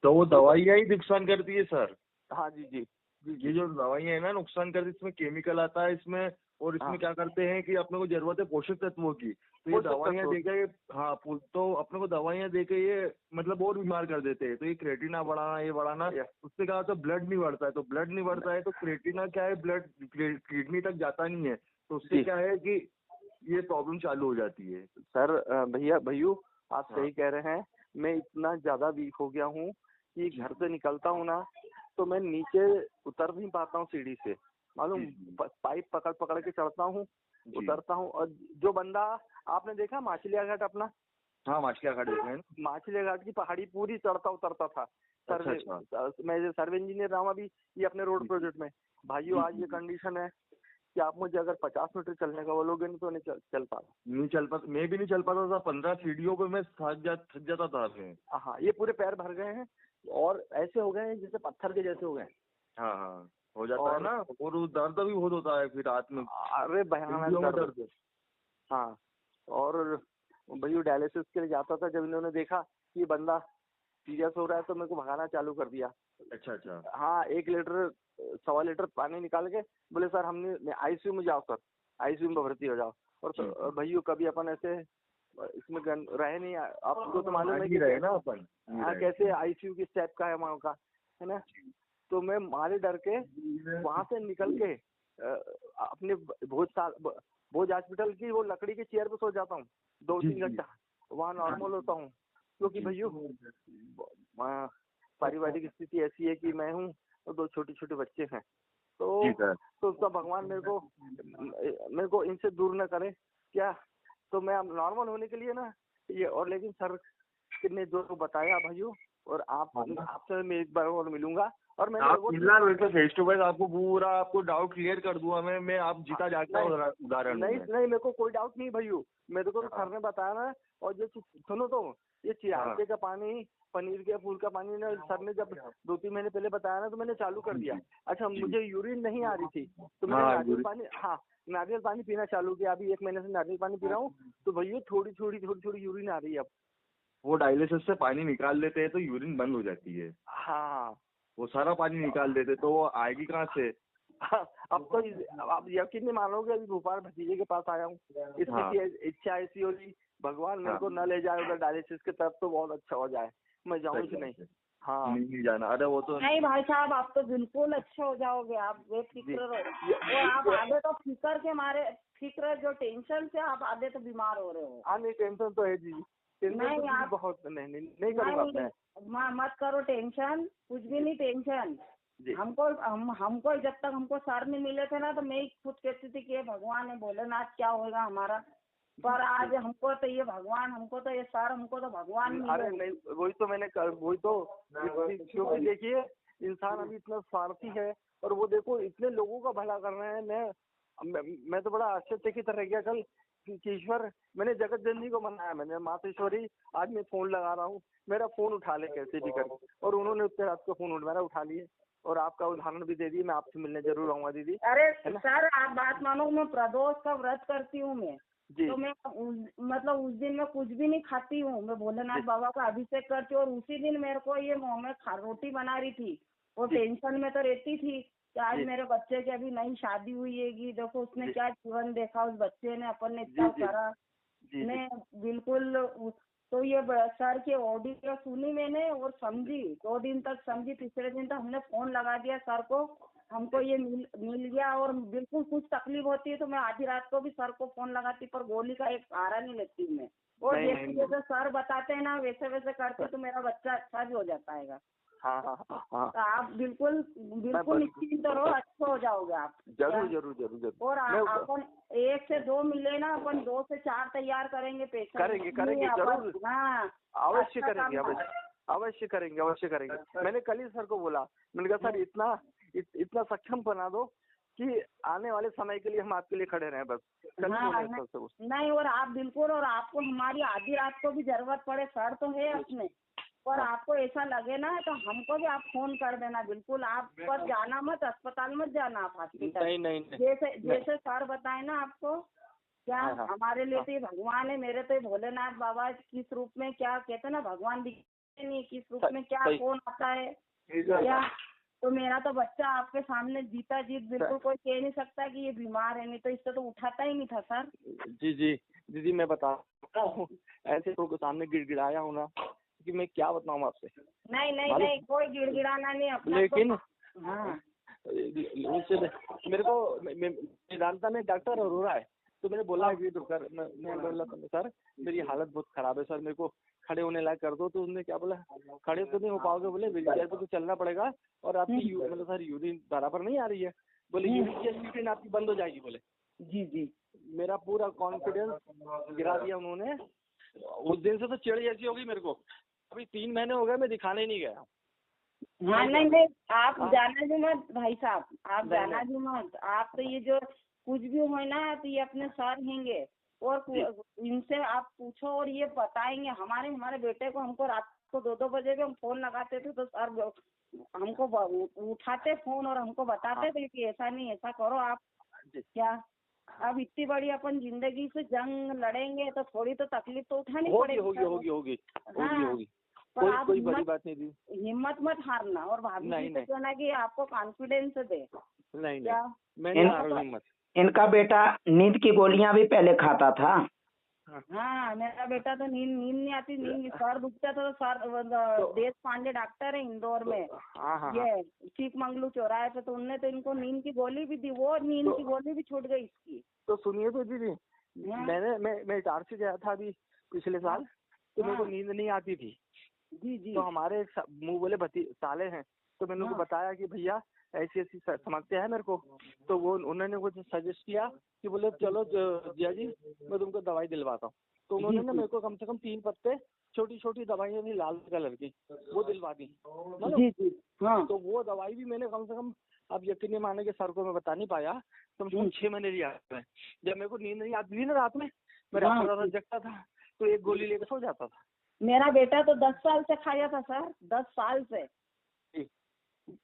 तो वो दवाइयाँ ही नुकसान करती है सर? हाँ जी। ये जो दवाइयाँ है ना नुकसान करती है, इसमें केमिकल आता है इसमें, और इसमें क्या करते हैं कि अपने को जरूरत है पोषक तत्वों की, तो ये दवाइयाँ देके तो अपने को दवाइयाँ देके ये मतलब और बीमार कर देते हैं। तो ये क्रेटिना बढ़ाना, ये बढ़ाना, उससे क्या होता है ब्लड नहीं बढ़ता है, तो ब्लड नहीं बढ़ता है तो क्रेटिना क्या है, ब्लड किडनी तक जाता नहीं है, तो उससे क्या है कि ये प्रॉब्लम चालू हो जाती है। सर भैया आप सही कह रहे हैं। मैं इतना ज्यादा वीक हो गया हूँ कि घर से निकलता हूँ ना, तो मैं नीचे उतर नहीं पाता हूँ सीढ़ी से, मालूम। पाइप पकड़ के चढ़ता हूँ, उतरता हूँ। और जो बंदा आपने देखा माछलिया घाट अपना? हाँ, माछलिया घाट देखा है। माछलिया घाट की पहाड़ी पूरी चढ़ता उतरता था। मैं सर्वे इंजीनियर रहा हूँ अभी ये अपने रोड प्रोजेक्ट में। भाइयों आज ये कंडीशन है कि आप मुझे अगर 50 मीटर चलने का बोलोगे नहीं तो नहीं चल पाता। नहीं चल पाता, मैं भी नहीं चल पाता था। 15 सीढ़ियों पे मैं थक जाता था मैं। हाँ, ये पूरे पैर भर गए हैं और ऐसे हो गए हैं जैसे पत्थर के जैसे हो गए हैं। हाँ हाँ, हो जाता है ना। और वो दर्द भी बहुत होता है फिर रात में, अरे भयानक सीढ़ियों में दर्द। दर्द। हाँ, और भैया डायलिसिस के लिए जाता था, जब इन्होंने देखा कि ये बंदा सीरियस हो रहा है तो मेरे को भगाना चालू कर दिया। अच्छा अच्छा। हाँ, 1 लीटर 1.25 लीटर पानी निकाल के बोले सर हमने आईसीयू में जाओ, सर आईसीयू में भर्ती हो जाओ। और तो भैया कभी अपन ऐसे इसमें रहे नहीं, आपको तो मालूम है कि रहे ना अपन। कैसे आईसीयू किस टाइप का है वहाँ का, है ना। तो मैं मारे डर के वहां से निकल के अपने भोज हॉस्पिटल की वो लकड़ी की चेयर पे सो जाता हूँ 2-3 घंटा, वहाँ नॉर्मल होता हूँ। क्योंकि भैया पारिवारिक स्थिति ऐसी है कि मैं हूँ और 2 छोटे बच्चे हैं, तो उसका भगवान मेरे को इनसे दूर न करे क्या। तो मैं नॉर्मल होने के लिए ना ये, और लेकिन सर ने जो बताया भाइयों, और आपसे मैं एक बार और मिलूंगा और मैं फेस टू फेस आपको पूरा आपको डाउट क्लियर कर दूंगा मैं आप जीता जागता उदाहरण। नहीं मेरे को कोई डाउट नहीं भैया, मेरे को तो सर ने बताया ना। और जो सुनो तो ये चिराचे का पानी, पनीर के फूल का पानी ना, सर ने जब 2-3 महीने पहले बताया ना तो मैंने चालू कर दिया। अच्छा, मुझे यूरिन नहीं आ रही थी तो मैंने नारियल पानी पीना चालू किया। अभी 1 महीने से नारियल पानी पी रहा हूँ तो भैया थोड़ी थोड़ी यूरिन आ रही है अब। वो डायलिसिस से पानी निकाल लेते हैं तो यूरिन बंद हो जाती है। हाँ, वो सारा पानी निकाल देते तो वो आएगी कहाँ से। अब तो आप यकीन नहीं मानोगे, अभी भोपाल भतीजे के पास आया हूँ। इसकी इच्छा ऐसी होगी भगवान मेरे को न ले जाए उधर डायलिसिस की तरफ तो बहुत अच्छा हो जाए, मैं जाऊँ कि नहीं। हाँ, नहीं जाना। अरे वो तो नहीं भाई साहब, आप तो बिल्कुल अच्छे हो जाओगे, आप बेफिक्र रहो। और आप आधे तो फिक्र जो टेंशन से आप आधे तो बीमार हो रहे हो। हाँ, नहीं टेंशन तो है जी, नहीं आप बहुत नहीं करूँगा। मत करो टेंशन, कुछ भी नहीं टेंशन। हमको जब तक हमको सर नहीं मिले थे ना तो मैं ही खुद कहती थी कि भगवान है भोलेनाथ क्या होगा हमारा, पर आज हमको तो ये भगवान, हमको तो ये सर, हमको तो भगवान मिले। अरे नहीं, वही तो क्योंकि देखिए इंसान अभी इतना स्वार्थी है और वो देखो इतने लोगों का भला कर रहे हैं। मैं तो बड़ा आश्चर्यचकित रह गया कल कि ईश्वर, मैंने जगत जननी को मनाया, मैंने मातेश्वरी आज मैं फोन लगा रहा हूँ, मेरा फोन उठा ले कैसे भी करके, और उन्होंने उतने रात को फोन मेरा उठा लिए और आपका उदाहरण भी दे दिए। मैं आपसे मिलने जरूर आऊंगा दीदी। अरे सर आप बात मानो, मैं प्रदोष का व्रत करती हूँ मैं जी। तो मैं मतलब उस दिन मैं कुछ भी नहीं खाती हूँ, मैं भोलेनाथ बाबा का अभिषेक करती हूँ। और उसी दिन मेरे को ये मुँह में रोटी बना रही थी और टेंशन में तो रहती थी कि आज मेरे बच्चे की अभी नई शादी हुई है कि देखो उसने क्या जीवन देखा उस बच्चे ने, अपन ने इतना करा। मैं बिल्कुल तो ये सर की ऑडियो सुनी मैंने और समझी, 2 दिन तक समझी। तीसरे दिन तक हमने फोन लगा दिया सर को, हमको ये मिल गया। और बिल्कुल कुछ तकलीफ होती है तो मैं आधी रात को भी सर को फोन लगाती, पर गोली का एक सहारा नहीं लेती मैं। और जैसे सर बताते हैं ना वैसे करते तो मेरा बच्चा अच्छा भी हो जाता है। हाँ। तो आप बिल्कुल निश्चिंत रहो, अच्छे हो जाओगे आप। जरूर। और अपन 1 से 2 मिले ना, अपन 2 से 4 तैयार करेंगे पेशेंट। करेंगे जरूर। हाँ, अवश्य करेंगे। मैंने कल ही सर को बोला, मैंने कहा सर इतना सक्षम बना दो कि आने वाले समय के लिए हम आपके लिए खड़े रहें बस। नहीं, और आप बिल्कुल, और आपको हमारी आधी रात को भी जरूरत पड़े, सर तो है अपने, और आपको ऐसा लगे ना तो हमको भी आप फोन कर देना। बिल्कुल आप पर जाना मत, अस्पताल मत जाना आप हॉस्पिटल। नहीं। जैसे सर बताए ना आपको, क्या हमारे लिए तो ये भगवान है। मेरे तो भोलेनाथ बाबा किस रूप में, क्या कहते हैं ना, भगवान दिखते नहीं किस रूप में, क्या कौन आता है क्या। तो मेरा तो बच्चा आपके सामने जीता जीत, बिल्कुल कोई कह नहीं सकता कि ये बीमार है, नहीं तो इससे तो उठाता ही नहीं था सर। जी दीदी, मैं बताता हूँ ऐसे तो सामने गिड़गिड़ाया हूँ ना कि मैं क्या बताऊँ आपसे। नहीं, कोई गिड़गिड़ाना नहीं अपना। लेकिन हाँ, मेरे को वेदांता में डॉक्टर अरोरा है तो मैंने बोला कि मैं बोला सर मेरी हालत बहुत खराब है सर, मेरे को खड़े होने लायक कर दो। तो उन्होंने क्या बोला, खड़े तो नहीं हो पाओगे, बोले व्हीलचेयर पे तो चलना पड़ेगा और आपकी मतलब सर यूरिन बराबर नहीं आ रही है, बोले यूरिन आपकी बंद हो जाएगी। बोले जी। मेरा पूरा कॉन्फिडेंस गिरा दिया उन्होंने। उस दिन से तो चिड़ जैसी होगी मेरे को। अभी 3 महीने हो गए मैं दिखाने नहीं गया। हाँ, नहीं, आप जाना भी मत भाई साहब, आप जाना भी मत। आप तो ये जो कुछ भी हो ना तो ये अपने सर हैंगे और इनसे आप पूछो और ये बताएंगे। हमारे बेटे को हमको रात को 2-2 बजे भी हम फोन लगाते थे तो सर हमको उठाते फोन और हमको बताते थे कि ऐसा नहीं ऐसा करो आप। क्या अब इतनी बड़ी अपन जिंदगी से जंग लड़ेंगे तो थोड़ी तो तकलीफ तो उठानी पड़ेगी। होगी। पर आप कोई बड़ी बात नहीं थी। हिम्मत मत हारना और भाभी जी से कहना कि आपको कॉन्फिडेंस दे। नहीं क्या मैं नहीं हार रहा हिम्मत। इनका बेटा नींद की गोलियां भी पहले खाता था। हाँ मेरा बेटा तो नींद नहीं आती, नींद सर दुखता था तो सर देश पांडे डॉक्टर है इंदौर में, ये चीकमंगलू चौराहे पे, तो उनने तो इनको नींद की गोली भी दी, वो नींद की गोली भी छूट गई इसकी। तो सुनिए तो दीदी, मैं इटारसी गया था अभी पिछले साल, तो मेरे को नींद नहीं आती थी। जी। तो हमारे मुंह बोले साले हैं, तो मैंने उनको बताया कि भैया ऐसी ऐसी समस्या है मेरे को। तो वो उन्होंने मुझे सजेस्ट किया कि बोले चलो जिया जी मैं तुमको दवाई दिलवाता हूँ। तो उन्होंने ना मेरे को कम से कम 3 पत्ते छोटी छोटी दवाइयाँ थी लाल कलर की, वो दिलवा दी। जी। हाँ। तो वो दवाई भी मैंने कम से कम, अब यकीन नहीं माने कि सर को मैं बता नहीं पाया, कम से कम 6 महीने लिया है। जब मेरे को नींद नहीं आती थी ना रात में, मैं रात जगता था तो एक गोली लेकर सो जाता था। मेरा बेटा तो 10 साल से खाया था सर, 10 साल से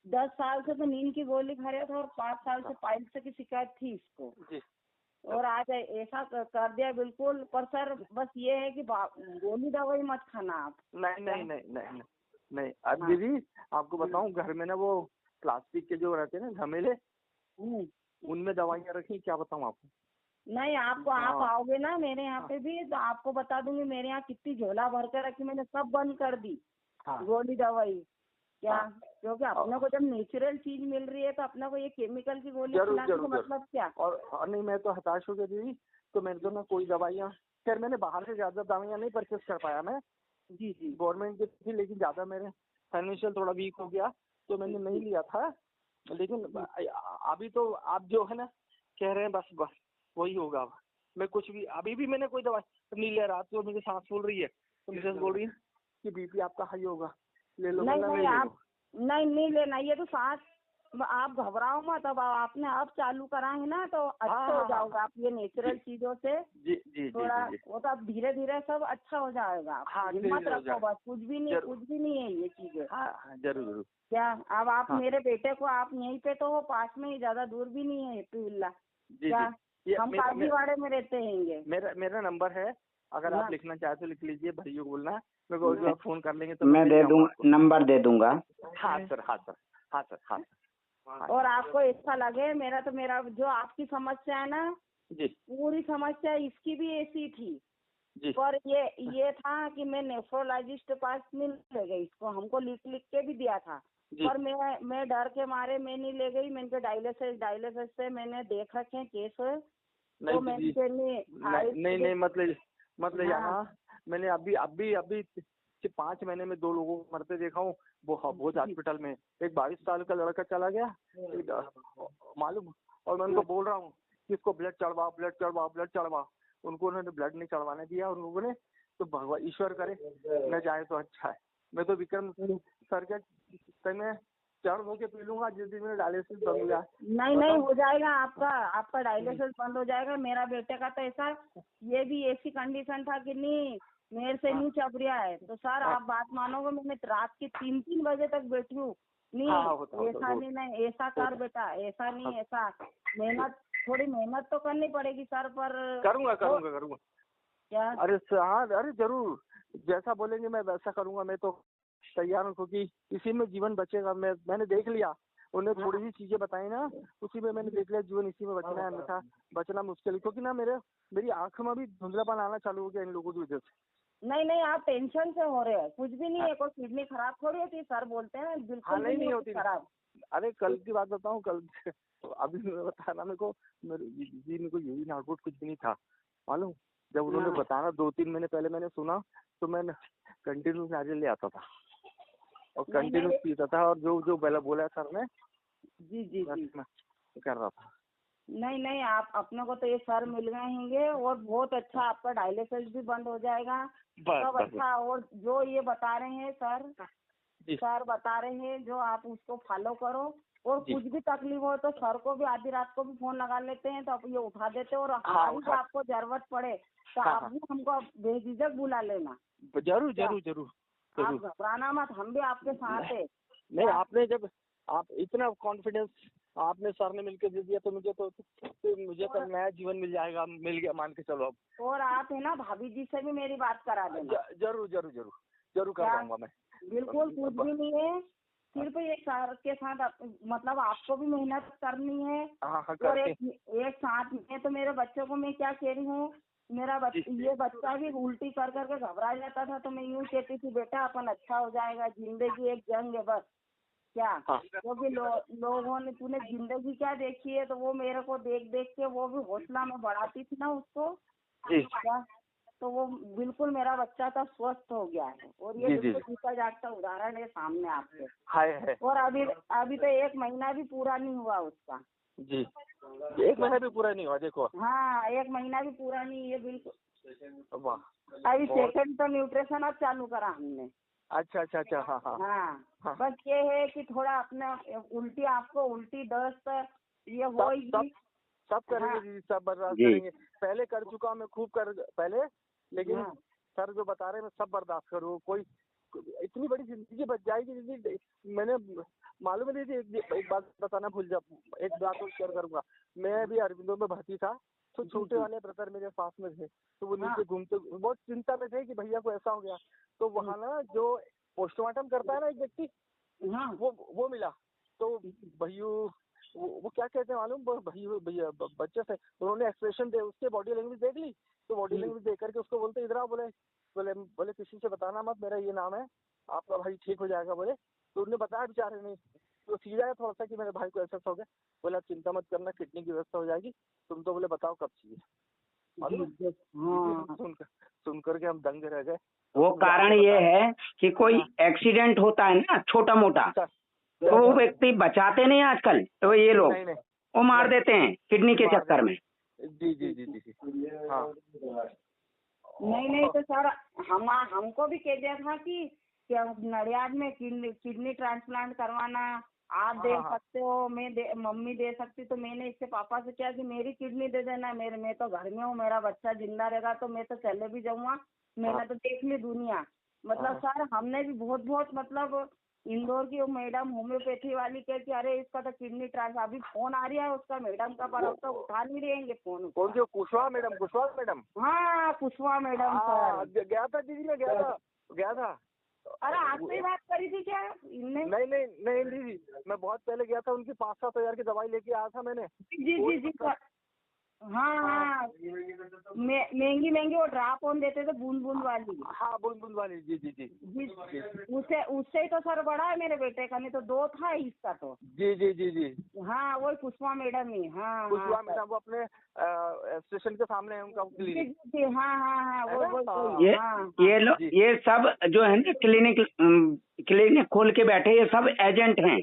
10 साल से तो नींद की गोली खा रहा था और 5 साल से पाइल्स की शिकायत थी इसको जी। और आज ऐसा कर दिया बिल्कुल। पर सर बस ये है कि गोली दवाई मत खाना आप। नहीं। अब दीदी आपको बताऊं, घर में ना वो प्लास्टिक के जो रहते हैं ना घमेले, उनमें दवाइयाँ रखी, क्या बताऊं आपको। नहीं आपको आप आओगे ना मेरे यहाँ पे भी तो आपको बता दूंगी, मेरे यहाँ कितनी झोला भर कर रखी, मैंने सब बंद कर दी गोली दवाई। क्या क्योंकि अपने को जब नेचुरल चीज मिल रही है तो अपने को ये केमिकल की गोली खिलाने का मतलब क्या। और नहीं, मैं तो हताश हो गया दीदी, तो मेरे को ना कोई दवाइयाँ, खैर मैंने बाहर से ज्यादा दवाइयाँ नहीं परचेस कर पाया मैं। जी गवर्नमेंट की थी, लेकिन ज्यादा मेरे फाइनेंशियल थोड़ा वीक हो गया तो मैंने नहीं लिया था। लेकिन अभी तो आप जो है ना कह रहे हैं बस वही होगा। मैं कुछ भी अभी भी मैंने कोई दवाई नहीं लिया। रात को मुझे सांस फूल रही है तो मिसेस बोल रही है कि बीपी आपका हाई होगा, ले लो। नहीं लेना, ये तो सांस आप घबराओ मत। अब आपने अब चालू करा है ना तो अच्छा हो जाओगे आप ये नेचुरल चीजों से। जी थोड़ा वो तो अब धीरे धीरे सब अच्छा हो जाएगा। हिम्मत रखो बस, कुछ भी नहीं है ये चीजें। जरूर। क्या अब आप मेरे बेटे को आप यहीं पे तो हो पास में ही, ज्यादा दूर भी नहीं है हेप्पीविल्ला। क्या हम काजीवाड़े में रहते हैं। मेरा नंबर है, अगर आप लिखना चाहते तो लिख लीजिए, भाइयों को बोलना मेरे को फोन कर लेंगे तो मैं दे दूंगा, नंबर दे दूंगा। हाँ सर। और आपको ऐसा लगे मेरा जो आपकी समस्या है ना जी, पूरी समस्या इसकी भी ऐसी थी जी। पर ये था कि मैं नेफ्रोलॉजिस्ट के पास नहीं ले गई, इसको हमको लिख के भी दिया था पर मैं डर के मारे मैं नहीं ले गई। मैंने डायलिसिस से मैंने देख रखे हैं केस, तो नहीं मतलब यहाँ मैंने अभी 5 महीने में 2 लोगों को मरते देखा हूँ। वो भोज हॉस्पिटल में एक 22 साल का लड़का चला गया मालूम, और मैं उनको बोल रहा हूँ कि इसको ब्लड चढ़वा। उनको उन्होंने ब्लड नहीं चढ़वाने दिया उन लोगों ने। तो भगवान ईश्वर करे न जाए तो अच्छा है। मैं तो विक्रम सर के मैं चढ़ होके पी लूंगा जिस दिन मेरा डायलिसिस बंद हो जाए। नहीं हो जाएगा आपका डायलिसिस बंद हो जाएगा। मेरा बेटे का तो ऐसा ये भी ऐसी कंडीशन था कि नहीं मेरे से नहीं चब रहा है। तो सर आप बात मानोगे, मैंने रात के 3-3 बजे तक बैठी हूँ। ऐसा नहीं ऐसा कर बेटा, ऐसा नहीं ऐसा। थोड़ी मेहनत तो करनी पड़ेगी सर, पर करूँगा। क्या अरे जरूर, जैसा बोलेंगे मैं वैसा करूँगा। मैं तो तैयार हूँ क्योंकि इसी में जीवन बचेगा। मैंने देख लिया, उन्हें थोड़ी सी चीजें बताई ना, उसी में मैंने देख लिया जीवन इसी में बचना है, अन्यथा बचना मुश्किल। क्योंकि ना मेरी आंख में भी धुंधलापन आना चालू हो गया इन लोगों की वजह से। नहीं आप टेंशन से हो रहे हैं, कुछ भी नहीं है। कोई किडनी खराब थोड़ी होती है सर, बोलते हैं बिल्कुल नहीं होती खराब। अरे कल की बात बताऊँ, कल तो अभी मैं बताना मेरे को यही नागुट कुछ भी नहीं था मालूम। जब उन्होंने बताना 2-3 महीने पहले मैंने सुना तो मैं कंटिन्यू नारियल ले आता था और कंटिन्यू पीता था, और जो बोला सर ने जी कर रहा था। नहीं आप अपने को तो ये सर मिल गए होंगे और बहुत अच्छा, आपका डायलिसिस भी बंद हो जाएगा सब अच्छा। और जो ये बता रहे हैं सर बता रहे हैं जो आप उसको फॉलो करो और जी। कुछ भी तकलीफ हो तो सर को भी आधी रात को भी फोन लगा लेते हैं तो आप ये उठा देते हैं, और हाँ, हमारी भी उठा। आपको जरूरत पड़े तो हाँ, आप हाँ। भी हमको बेझिझक बुला लेना। जरूर क्या? जरूर जरूर आप जरूर। घबराना मत, हम भी आपके साथ है। नहीं, आपने जब आप इतना कॉन्फिडेंस आपने सर ने मिलकर दे दिया तो मुझे तो नया जीवन मिल जाएगा, मिल गया मान के चलो अब। और आप है ना भाभी जी से भी मेरी बात करा देना। जरूर जरूर जरूर जरूर कर क्या? दूंगा मैं। बिल्कुल कुछ भी नहीं है, सिर्फ एक सर के साथ मतलब आपको भी मेहनत करनी है। हाँ हाँ और करते। एक साथ में तो मेरे बच्चों को मैं क्या कह रही हूँ, मेरा ये बच्चा भी उल्टी कर करके घबरा जाता था तो मैं यूँ कहती थी बेटा अपन अच्छा हो जाएगा, जिंदगी एक जंग है बस। क्या? हाँ। क्योंकि लोगों ने तूने जिंदगी क्या देखी है, तो वो मेरे को देख देख के वो भी हौसला में बढ़ाती थी ना उसको। जी। क्या? तो वो बिल्कुल मेरा बच्चा तो स्वस्थ हो गया है, और ये जी, जी, बिल्कुल जी। जीता जागता उदाहरण है सामने आपके। हाय है। और अभी तो 1 महीना भी पूरा नहीं हुआ उसका। जी, 1 महीना भी पूरा नहीं हुआ देखो। हाँ, 1 महीना भी पूरा नहीं है बिल्कुल। वाह। अभी सेकंड तो न्यूट्रिशन अब चालू करा हमने। अच्छा अच्छा अच्छा। हाँ हाँ हाँ, हाँ। बस ये है कि थोड़ा अपना उल्टी दस्त ये होगी। सब करेंगे हाँ। दीदी, सब बर्दाश्त जी। करेंगे। पहले कर चुका मैं खूब कर पहले, लेकिन हाँ। सर जो बता रहे हैं मैं सब बर्दाश्त करूँ। कोई इतनी बड़ी जिंदगी बच जाएगी दीदी। मैंने मालूम है दीदी, एक बात बताना भूल जा, एक बात और शेयर करूंगा। मैं भी अरविंदो में भर्ती था, तो छोटे वाले ब्रदर मेरे पास में थे, तो वो नीचे घूमते बहुत चिंता में थे कि भैया को ऐसा हो गया। तो वहाँ ना जो पोस्टमार्टम करता है ना एक व्यक्ति, हाँ। वो मिला। तो भैया वो क्या कहते हैं मालूम, भैया बच्चे से उन्होंने एक्सप्रेशन दे, उसके बॉडी लैंग्वेज देख ली। तो बॉडी लैंग्वेज देख करके उसको बोलते इधर आओ, बोले किसी से बताना मत, मेरा ये नाम है, आपका भाई ठीक हो जाएगा बोले। तो उन्होंने बताया बेचारे ने, तो सीधा है थोड़ा सा कि मेरे भाई को ऐसा हो गया। बोला चिंता मत करना, किडनी की व्यवस्था हो जाएगी, तुम तो बोले बताओ कब चाहिए। हाँ। सुन करके हम दंग रह गए। वो कारण ये है कि कोई एक्सीडेंट होता है ना छोटा मोटा, तो वो व्यक्ति बचाते नहीं आजकल, तो ये लोग नहीं वो मार देते हैं किडनी के चक्कर में। जी जी जी जी जी। हाँ नहीं तो सर हमको भी कह दिया था कि नडियाद में किडनी ट्रांसप्लांट करवाना आप दे सकते हो, मम्मी दे सकती। तो मैंने इसके पापा से क्या कि मेरी किडनी दे देना, मैं तो घर में हूँ, मेरा बच्चा जिंदा रहेगा तो मैं तो चले भी जाऊंगा, मैंने तो देख ली दुनिया। मतलब सर हमने भी बहुत मतलब इंदौर की वो मैडम होम्योपैथी वाली कह कि अरे इसका तो किडनी ट्रांस अभी फोन आ रहा है उसका मैडम का, पर अब तो उठा नहीं रहेंगे फोन। कौन सी कुशवाहा मैडम? हाँ, कुशवाहा मैडम सर। गया था दीदी, मैं गया था। अरे आपसे ही बात करी थी क्या इनने? नहीं दीदी, मैं बहुत पहले गया था, उनकी 5-7 हजार की दवाई लेके आया था मैंने। जी सर। हाँ, महंगी वो ड्राप ऑन देते थे बूंद वाली। हाँ बूंद वाली। जी जी जी जी। उससे ही तो सर बड़ा है मेरे बेटे का, नहीं तो 2 था इसका तो। जी जी जी जी। हाँ, वही कुशवाहा मैडम ही। हाँ कुशवाहा मैडम, वो अपने स्टेशन के सामने है उनका क्लिनिक। जी। हाँ वो ये सब जो है ना क्लिनिक खोल के बैठे, ये सब एजेंट हैं,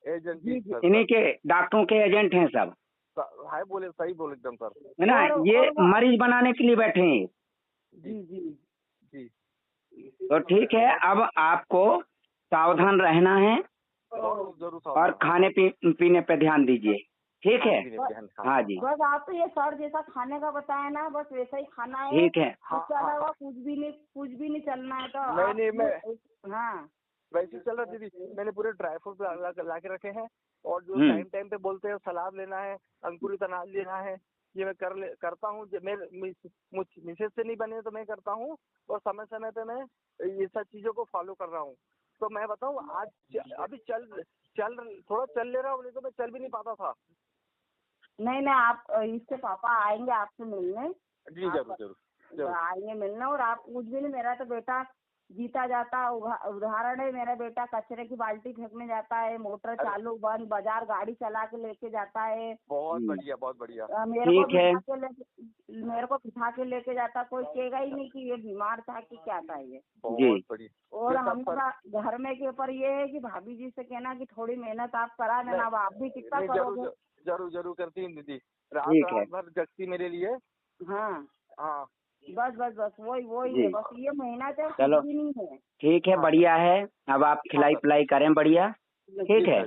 एजेंट इन्हीं के डॉक्टरों के एजेंट हैं सब, हाय बोले, सही बोले एकदम सर, है ना। ये मरीज बनाने के लिए बैठे हैं। जी। तो ठीक है, अब आपको सावधान रहना है जरूर और खाने पीने पे ध्यान दीजिए, ठीक है। हाँ जी, बस आप तो ये सर जैसा खाने का बताया ना, बस वैसा ही खाना है, ठीक है। उसके अलावा कुछ भी नहीं चलना है। तो नहीं मैं हाँ वैसे चल रहा दीदी, मैंने पूरे ड्राई फ्रूट ला के रखे हैं, और जो टाइम पे बोलते हैं सलाद लेना है, अंकुरित अनाज लेना है, ये मैं करता हूँ। मिसेज से नहीं बने तो मैं करता हूँ, और समय पे मैं ये सब चीजों को फॉलो कर रहा हूँ। तो मैं बताऊँ, आज अभी थोड़ा चल ले रहा हूँ, नहीं तो मैं चल भी नहीं पाता था। नहीं आप इसके पापा आएंगे आपसे मिलने। जी जरूर आएंगे मिलने, और आप कुछ भी नहीं, मेरा तो बेटा जीता जाता उदाहरण है। मेरा बेटा कचरे की बाल्टी फेंकने जाता है, मोटर चालू बंद, बाजार गाड़ी चला के लेके जाता है। बहुत बढ़िया। मेरे को बिठा के लेके जाता, कोई कहेगा ही नहीं कि ये बीमार था कि क्या था ये। बहुत बढ़िया। और हमारा घर में के ऊपर ये है कि भाभी जी से कहना कि थोड़ी मेहनत आप करा देना, अब आप भी कितना करोगे। जरूर करती हूँ दीदी, रात भर जगती मेरे लिए। हाँ बस वही है, बस ये महीना तो चलो नहीं है। ठीक है, बढ़िया है। अब आप खिलाई पिलाई करें, बढ़िया, ठीक है।